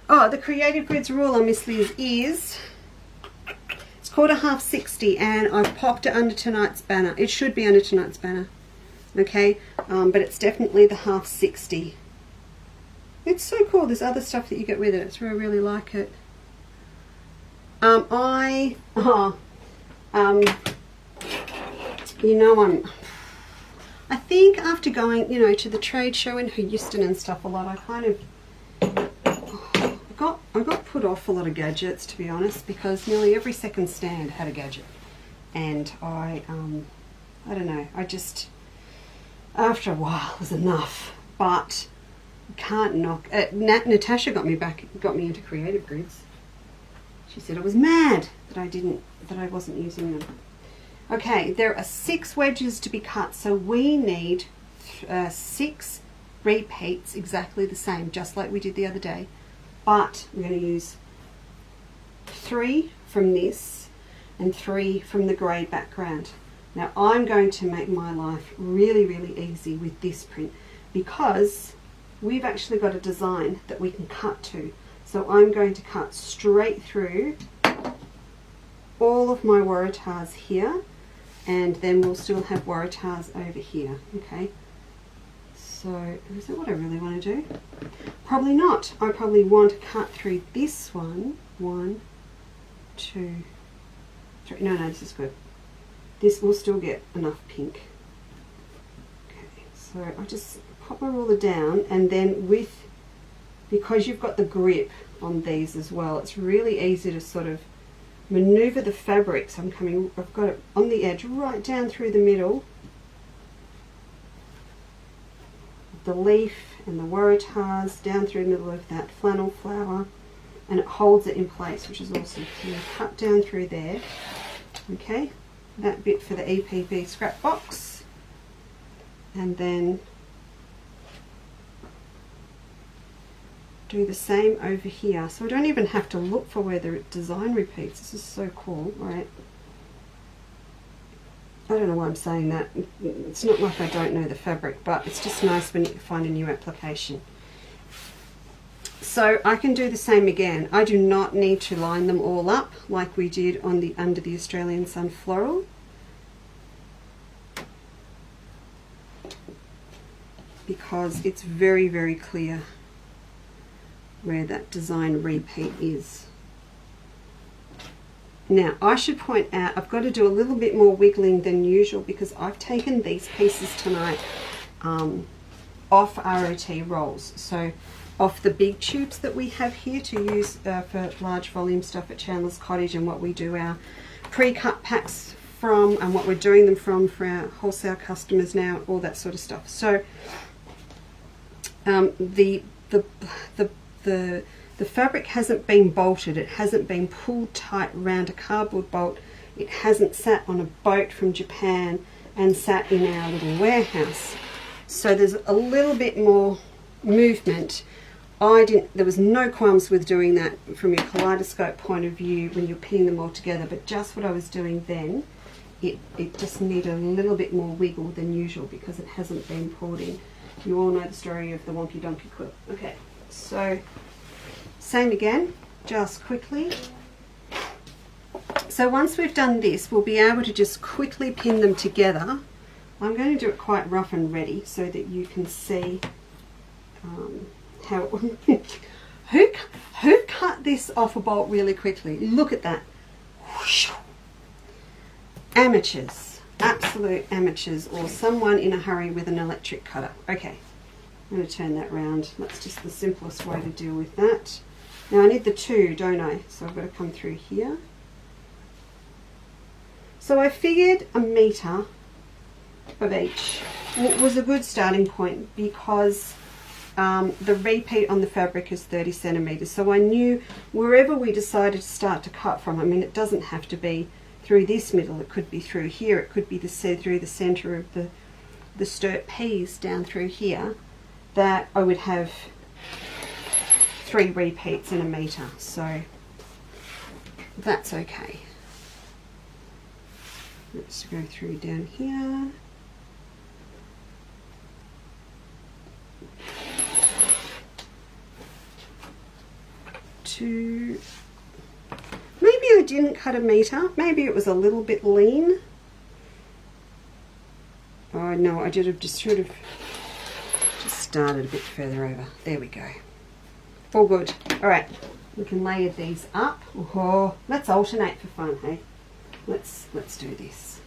Oh, the Creative Grids rule on Miss Liz is, it's called a half 60, and I've popped it under tonight's banner. It should be under tonight's banner, okay? But it's definitely the half 60. It's so cool. There's other stuff that you get with it. It's really, really like it. You know, I think after going, you know, to the trade show in Houston and stuff a lot, I kind of I got put off a lot of gadgets, to be honest, because nearly every second stand had a gadget, and I don't know, I just, after a while, it was enough. But can't knock. Natasha got me into Creative Grids. She said I was mad that I wasn't using them. Okay, there are 6 wedges to be cut, so we need 6 repeats exactly the same, just like we did the other day. But we're going to use 3 from this and 3 from the grey background. Now I'm going to make my life really, really easy with this print, because we've actually got a design that we can cut to. So I'm going to cut straight through all of my waratahs here, and then we'll still have waratahs over here, okay? So is that what I really want to do? Probably not. I probably want to cut through this one. 1, 2, 3. No, this is good. This will still get enough pink. Okay, so I just pop my ruler down, and then because you've got the grip on these as well, it's really easy to sort of maneuver the fabric. So I've got it on the edge right down through the middle, the leaf and the waratahs down through the middle of that flannel flower, and it holds it in place, which is awesome. So you cut down through there, okay, that bit for the EPB scrap box, and then do the same over here. So I don't even have to look for where the design repeats. This is so cool, right? I don't know why I'm saying that. It's not like I don't know the fabric, but it's just nice when you find a new application. So I can do the same again. I do not need to line them all up like we did on the Under the Australian Sun floral, because it's very, very clear where that design repeat is. Now I should point out I've got to do a little bit more wiggling than usual because I've taken these pieces tonight off ROT rolls, so off the big tubes that we have here to use for large volume stuff at Chandler's Cottage, and what we do our pre-cut packs from, and what we're doing them from for our wholesale customers now, all that sort of stuff. So the fabric hasn't been bolted, it hasn't been pulled tight around a cardboard bolt, it hasn't sat on a boat from Japan and sat in our little warehouse. So there's a little bit more movement. There was no qualms with doing that from your Kaleidoscope point of view when you're pinning them all together, but just what I was doing then, it just needed a little bit more wiggle than usual because it hasn't been pulled in. You all know the story of the Wonky Donkey quilt. Okay, so same again, just quickly. So once we've done this, we'll be able to just quickly pin them together. I'm going to do it quite rough and ready so that you can see how who cut this off a bolt really quickly. Look at that. Amateurs, absolute amateurs, or someone in a hurry with an electric cutter. Okay, I'm going to turn that round. That's just the simplest way to deal with that. Now I need the two, don't I? So I've got to come through here. So I figured a metre of each was a good starting point because the repeat on the fabric is 30 centimetres. So I knew wherever we decided to start to cut from, I mean, it doesn't have to be through this middle, it could be through here, it could be through the centre of the sturt piece down through here, that I would have 3 repeats in a metre. So that's okay. Let's go through down here. Maybe I didn't cut a metre, maybe it was a little bit lean. Oh no, I should have just started a bit further over. There we go. All good. Alright, we can layer these up. Oh, let's alternate for fun, hey? Let's do this.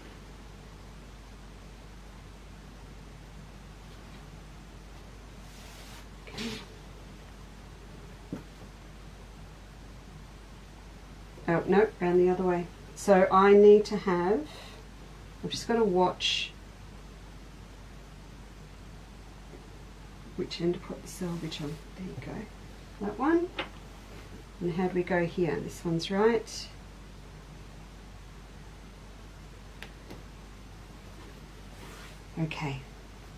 Okay. Oh, no, round the other way. So I need to have, I've just got to watch which end to put the selvage on. There you go. That one. And how do we go here? This one's right. Okay.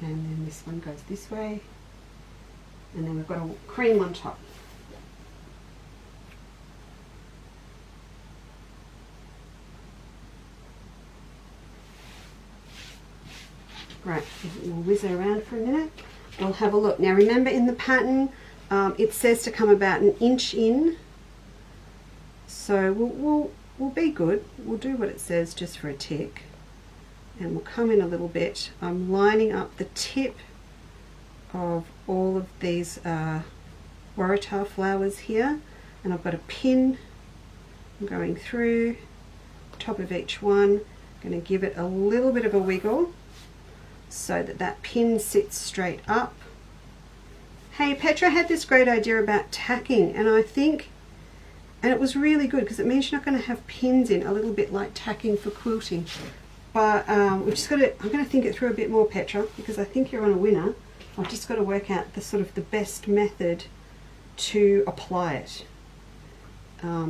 And then this one goes this way. And then we've got a cream on top. Right, we'll whiz it around for a minute. We'll have a look. Now remember in the pattern, it says to come about 1 inch in. So we'll be good. We'll do what it says just for a tick. And we'll come in a little bit. I'm lining up the tip of all of these Waratah flowers here. And I've got a pin. I'm going through the top of each one. I'm going to give it a little bit of a wiggle, so that pin sits straight up. Hey, Petra had this great idea about tacking, and I think, and it was really good because it means you're not going to have pins in, a little bit like tacking for quilting. But we just got to, I'm going to think it through a bit more, Petra, because I think you're on a winner. I've just got to work out the sort of the best method to apply it.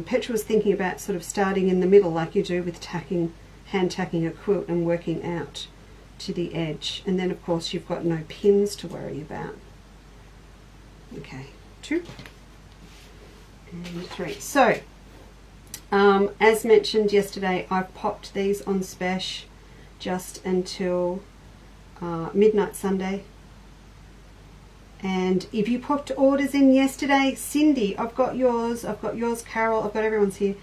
Petra was thinking about sort of starting in the middle like you do with tacking, hand tacking a quilt, and working out to the edge, and then of course you've got no pins to worry about. Okay, 2 and 3. So as mentioned yesterday, I've popped these on Spesh just until midnight Sunday. And if you popped orders in yesterday, Cindy, I've got yours, Carol, I've got everyone's here.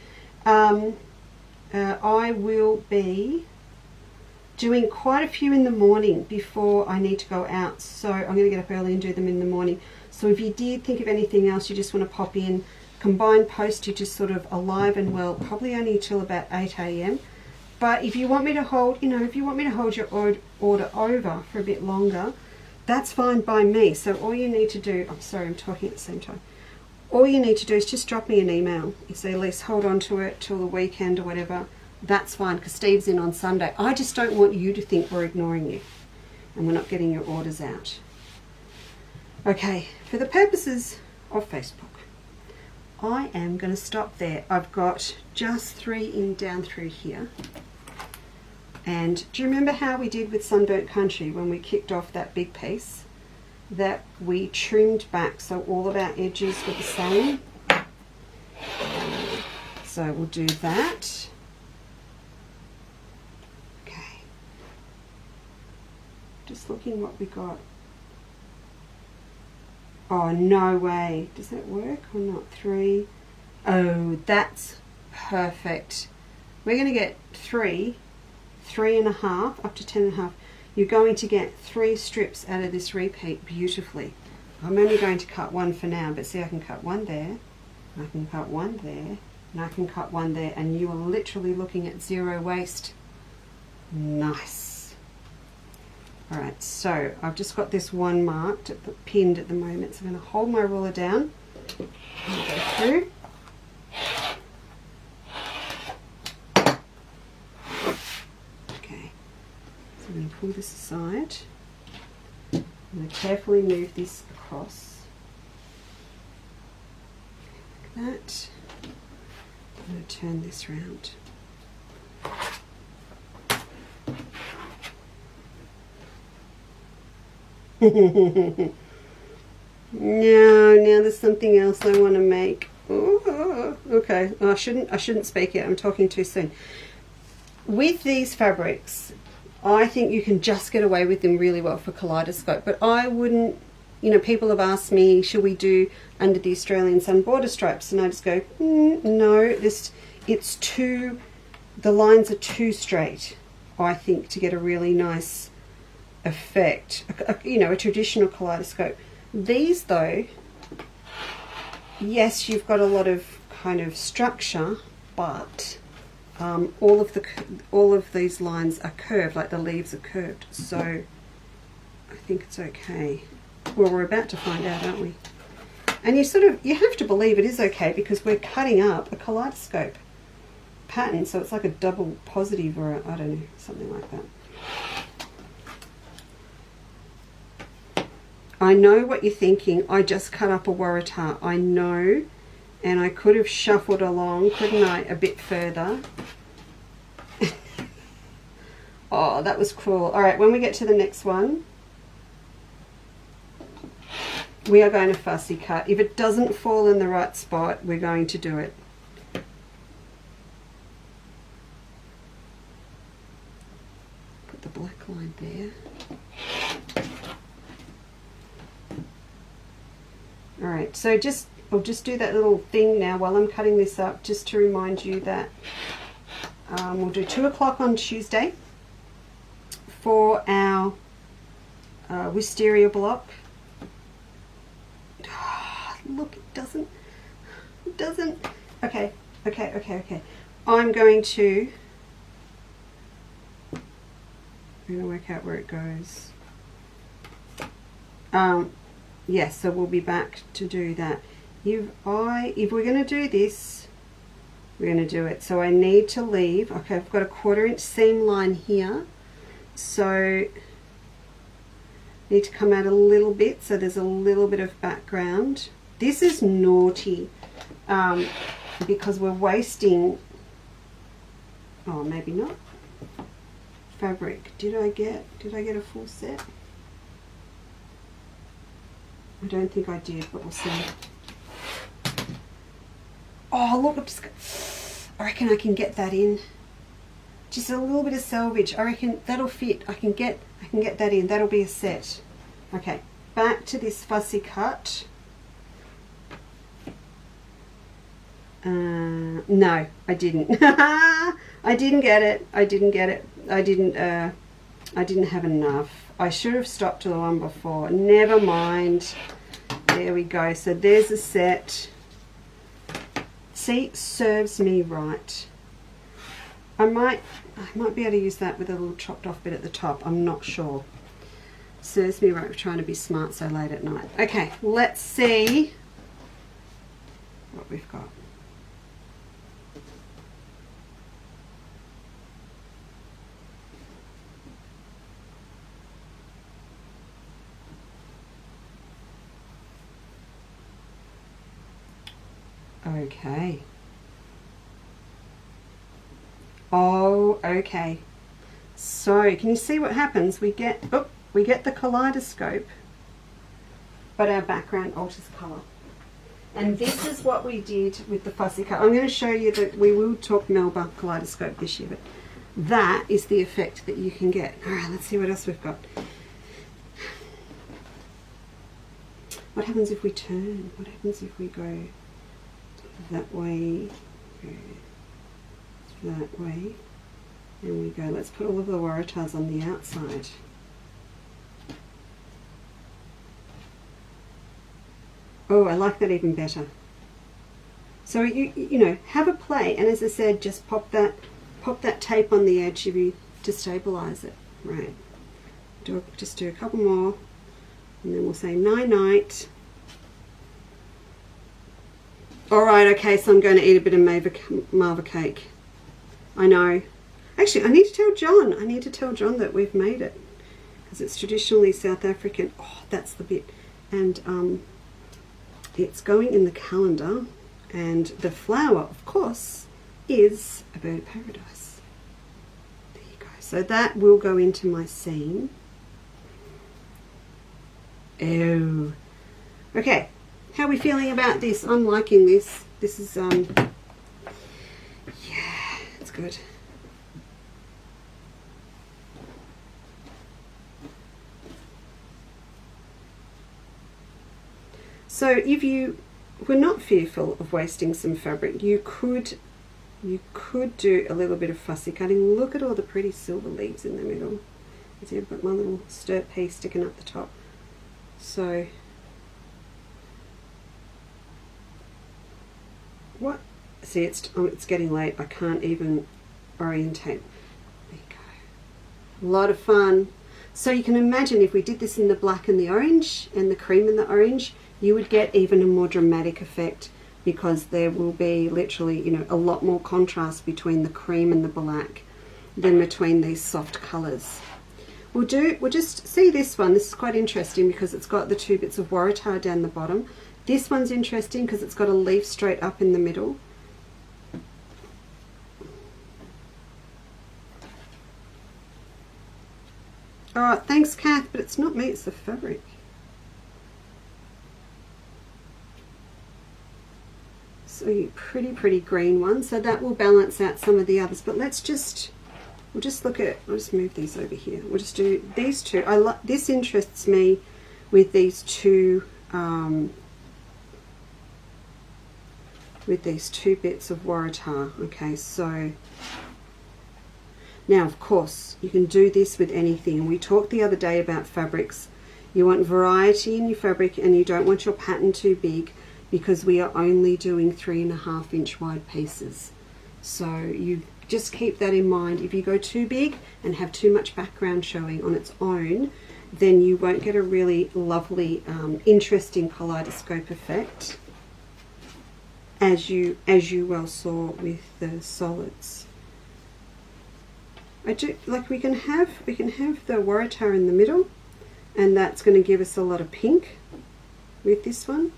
I will be doing quite a few in the morning before I need to go out, so I'm going to get up early and do them in the morning. So if you did think of anything else you just want to pop in, combined postage is sort of alive and well, probably only till about 8 a.m. But if you want me to hold, you know, if you want me to hold your order over for a bit longer, that's fine by me. So all you need to do, I'm sorry, I'm talking at the same time. All you need to do is just drop me an email. You say, Elise, hold on to it till the weekend or whatever. That's fine, because Steve's in on Sunday. I just don't want you to think we're ignoring you and we're not getting your orders out. Okay, for the purposes of Facebook, I am going to stop there. I've got just 3 in down through here. And do you remember how we did with Sunburnt Country when we kicked off that big piece? That we trimmed back so all of our edges were the same. So we'll do that. Okay. Just looking what we got. Oh, no way. Does that work or not? 3. Oh, that's perfect. We're going to get 3, 3.5, up to 10.5. You're going to get 3 strips out of this repeat beautifully. I'm only going to cut 1 for now, but see, I can cut 1 there, I can cut 1 there, and I can cut 1 there, and you are literally looking at 0 waste. Nice. Alright, so I've just got this one marked, pinned at the moment, so I'm going to hold my ruler down and go through. Okay, so I'm going to pull this aside. I'm going to carefully move this across. Like that. I'm going to turn this round. Now there's something else I want to make. Oh, okay. Oh, I shouldn't speak yet. I'm talking too soon. With these fabrics, I think you can just get away with them really well for Kaleidoscope, but I wouldn't, you know, people have asked me, should we do under the Australian Sun border stripes? And I just go, no, it's too, the lines are too straight, I think, to get a really nice effect, you know, a traditional Kaleidoscope. These though, yes, you've got a lot of kind of structure, but all of these lines are curved, like the leaves are curved, so I think it's okay. Well, we're about to find out, aren't we? And you have to believe it is okay, because we're cutting up a Kaleidoscope pattern, so it's like a double positive, or I don't know, something like that. I know what you're thinking. I just cut up a Waratah. I know, and I could have shuffled along, couldn't I, a bit further? Oh, that was cruel. All right, when we get to the next one, we are going to fussy cut. If it doesn't fall in the right spot, we're going to do it. Put the black line there. Alright, so I'll just do that little thing now while I'm cutting this up, just to remind you that we'll do 2 o'clock on Tuesday for our wisteria block. Oh, look, it doesn't, okay, I'm going to work out where it goes. Yes, so we'll be back to do that. If we're going to do this, we're going to do it. So I need to leave, okay, I've got a 1/4 inch seam line here, so I need to come out a little bit, so there's a little bit of background. This is naughty, because we're wasting, oh, maybe not, fabric. Did I get a full set? I don't think I did, but we'll see. Oh, look, I reckon I can get that in. Just a little bit of selvage. I reckon that'll fit. I can get that in. That'll be a set. Okay, back to this fussy cut. No, I didn't. I didn't get it. I didn't have enough. I should have stopped to the one before. Never mind. There we go. So there's a set. see, serves me right. I might be able to use that with a little chopped off bit at the top. I'm not sure. Serves me right for trying to be smart so late at night. Okay, let's see what we've got. Okay. Oh, okay. So, can you see what happens? We get the kaleidoscope, but our background alters colour. And this is what we did with the fussy cut. I'm going to show you that we will talk Melba Kaleidoscope this year, but that is the effect that you can get. All right, let's see what else we've got. What happens if we turn? What happens if we go that way, go that way, and we go, let's put all of the waratahs on the outside. Oh, I like that even better. So you know, have a play, and as I said, just pop that tape on the edge of you to stabilize it. Right. Just do a couple more, and then we'll say night night. Alright, okay, so I'm going to eat a bit of Mava cake. I know. Actually, I need to tell John. I need to tell John that we've made it. Because it's traditionally South African. Oh, that's the bit. And it's going in the calendar. And the flower, of course, is a bird of paradise. There you go. So that will go into my scene. Oh. Okay. How are we feeling about this? I'm liking this. This is, yeah, it's good. So if you were not fearful of wasting some fabric, you could do a little bit of fussy cutting. Look at all the pretty silver leaves in the middle. See, I've got my little skirt piece sticking up the top. So what? See, it's getting late. I can't even orientate. There you go. A lot of fun. So you can imagine if we did this in the black and the orange and the cream and the orange, you would get even a more dramatic effect, because there will be literally, you know, a lot more contrast between the cream and the black than between these soft colours. We'll just see this one. This is quite interesting because it's got the two bits of waratah down the bottom. This one's interesting because it's got a leaf straight up in the middle. Alright, thanks Kath, but it's not me, it's the fabric. So pretty green one, so that will balance out some of the others. But we'll just look at, I'll just move these over here. We'll just do these two. This interests me with these two bits of waratah. Okay, so now of course you can do this with anything. We talked the other day about fabrics. You want variety in your fabric and you don't want your pattern too big, because we are only doing 3.5 inch wide pieces. So you just keep that in mind. If you go too big and have too much background showing on its own, then you won't get a really lovely, interesting kaleidoscope effect, as you well saw with the solids. I do like we can have the waratah in the middle, and that's going to give us a lot of pink with this one.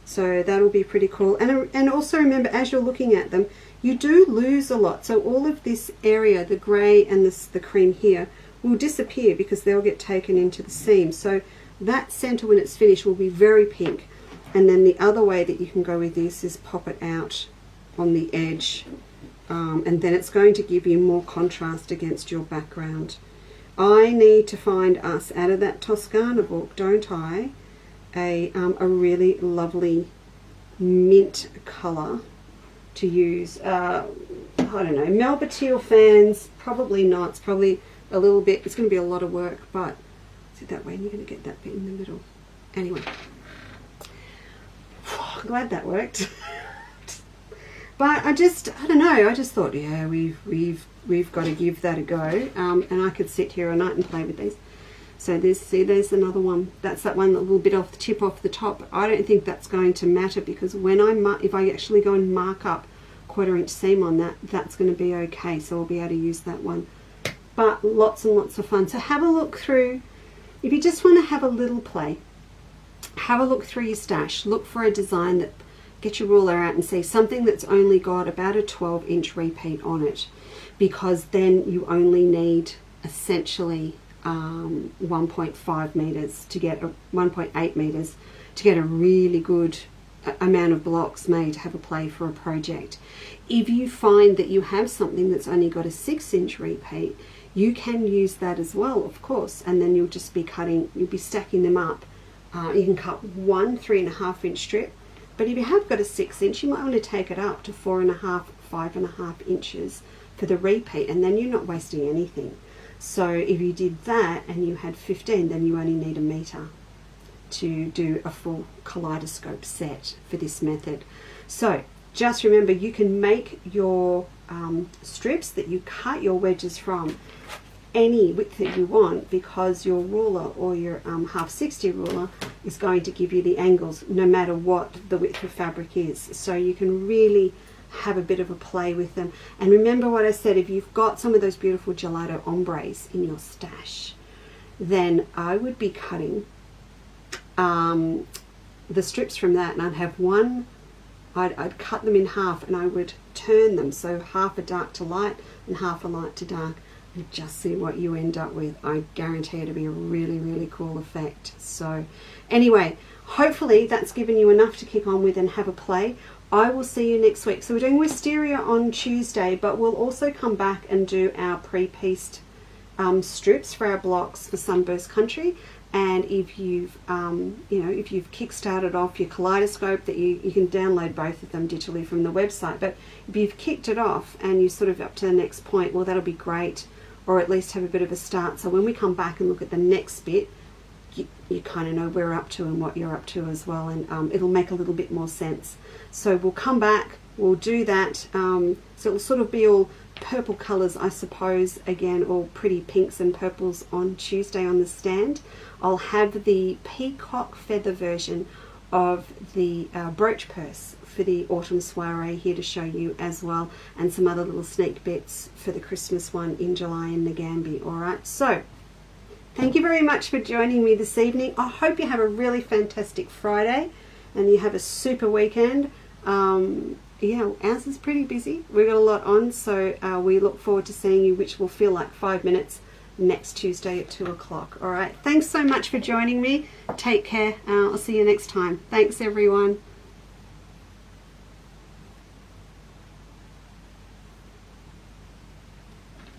So that'll be pretty cool. And also remember, as you're looking at them, you do lose a lot. So all of this area, the grey and the cream here, will disappear because they'll get taken into the seam. So that center, when it's finished, will be very pink. And then the other way that you can go with this is pop it out on the edge. And then it's going to give you more contrast against your background. I need to find us, out of that Toscana book, don't I, a really lovely mint colour to use. I don't know, Melba Teal fans, probably not. It's probably a little bit, it's going to be a lot of work, but see that way and you're going to get that bit in the middle. Anyway, glad that worked. But I don't know, I just thought, yeah, we've got to give that a go. And I could sit here all night and play with these. So there's another one. That's that one, a little bit off the tip, off the top. I don't think that's going to matter, because when if I actually go and mark up 1/4 inch seam on that, that's going to be okay. So I'll be able to use that one. But lots and lots of fun. So have a look through. If you just want to have a little play, have a look through your stash. Look for a design that, get your ruler out and see something that's only got about a 12-inch repeat on it, because then you only need essentially 1.5 meters to get 1.8 meters to get a really good amount of blocks made to have a play for a project. If you find that you have something that's only got a 6-inch repeat, you can use that as well, of course, and then you'll just be cutting, you'll be stacking them up. You can cut one 3.5-inch strip, but if you have got a 6-inch, you might want to take it up to 4.5, 5.5 inches for the repeat, and then you're not wasting anything. So if you did that and you had 15, then you only need 1 meter to do a full kaleidoscope set for this method. So just remember, you can make your strips that you cut your wedges from any width that you want, because your ruler or your half 60 ruler is going to give you the angles no matter what the width of fabric is. So you can really have a bit of a play with them. And remember what I said, if you've got some of those beautiful gelato ombres in your stash, then I would be cutting the strips from that, and I'd have one, I'd cut them in half, and I would turn them, so half a dark to light and half a light to dark, and just see what you end up with. I guarantee it'll be a really, really cool effect. So anyway, hopefully that's given you enough to kick on with and have a play. I will see you next week. So we're doing wisteria on Tuesday, but we'll also come back and do our pre-pieced strips for our blocks for Sunburst Country. And if you've if you've kick-started off your Kaleidoscope, that you can download both of them digitally from the website. But if you've kicked it off and you're sort of up to the next point, well, that'll be great, or at least have a bit of a start. So when we come back and look at the next bit, you kind of know where we're up to and what you're up to as well, and it'll make a little bit more sense. So we'll come back, we'll do that. So it'll sort of be all purple colours, I suppose, again, all pretty pinks and purples on Tuesday on the stand. I'll have the peacock feather version of the brooch purse for the autumn soiree here to show you as well, and some other little sneak bits for the Christmas one in July in Nagambie. Alright, so thank you very much for joining me this evening. I hope you have a really fantastic Friday and you have a super weekend. Yeah, ours is pretty busy. We've got a lot on, so we look forward to seeing you, which will feel like 5 minutes, next Tuesday at 2 o'clock. All right, thanks so much for joining me. Take care. I'll see you next time. Thanks, everyone.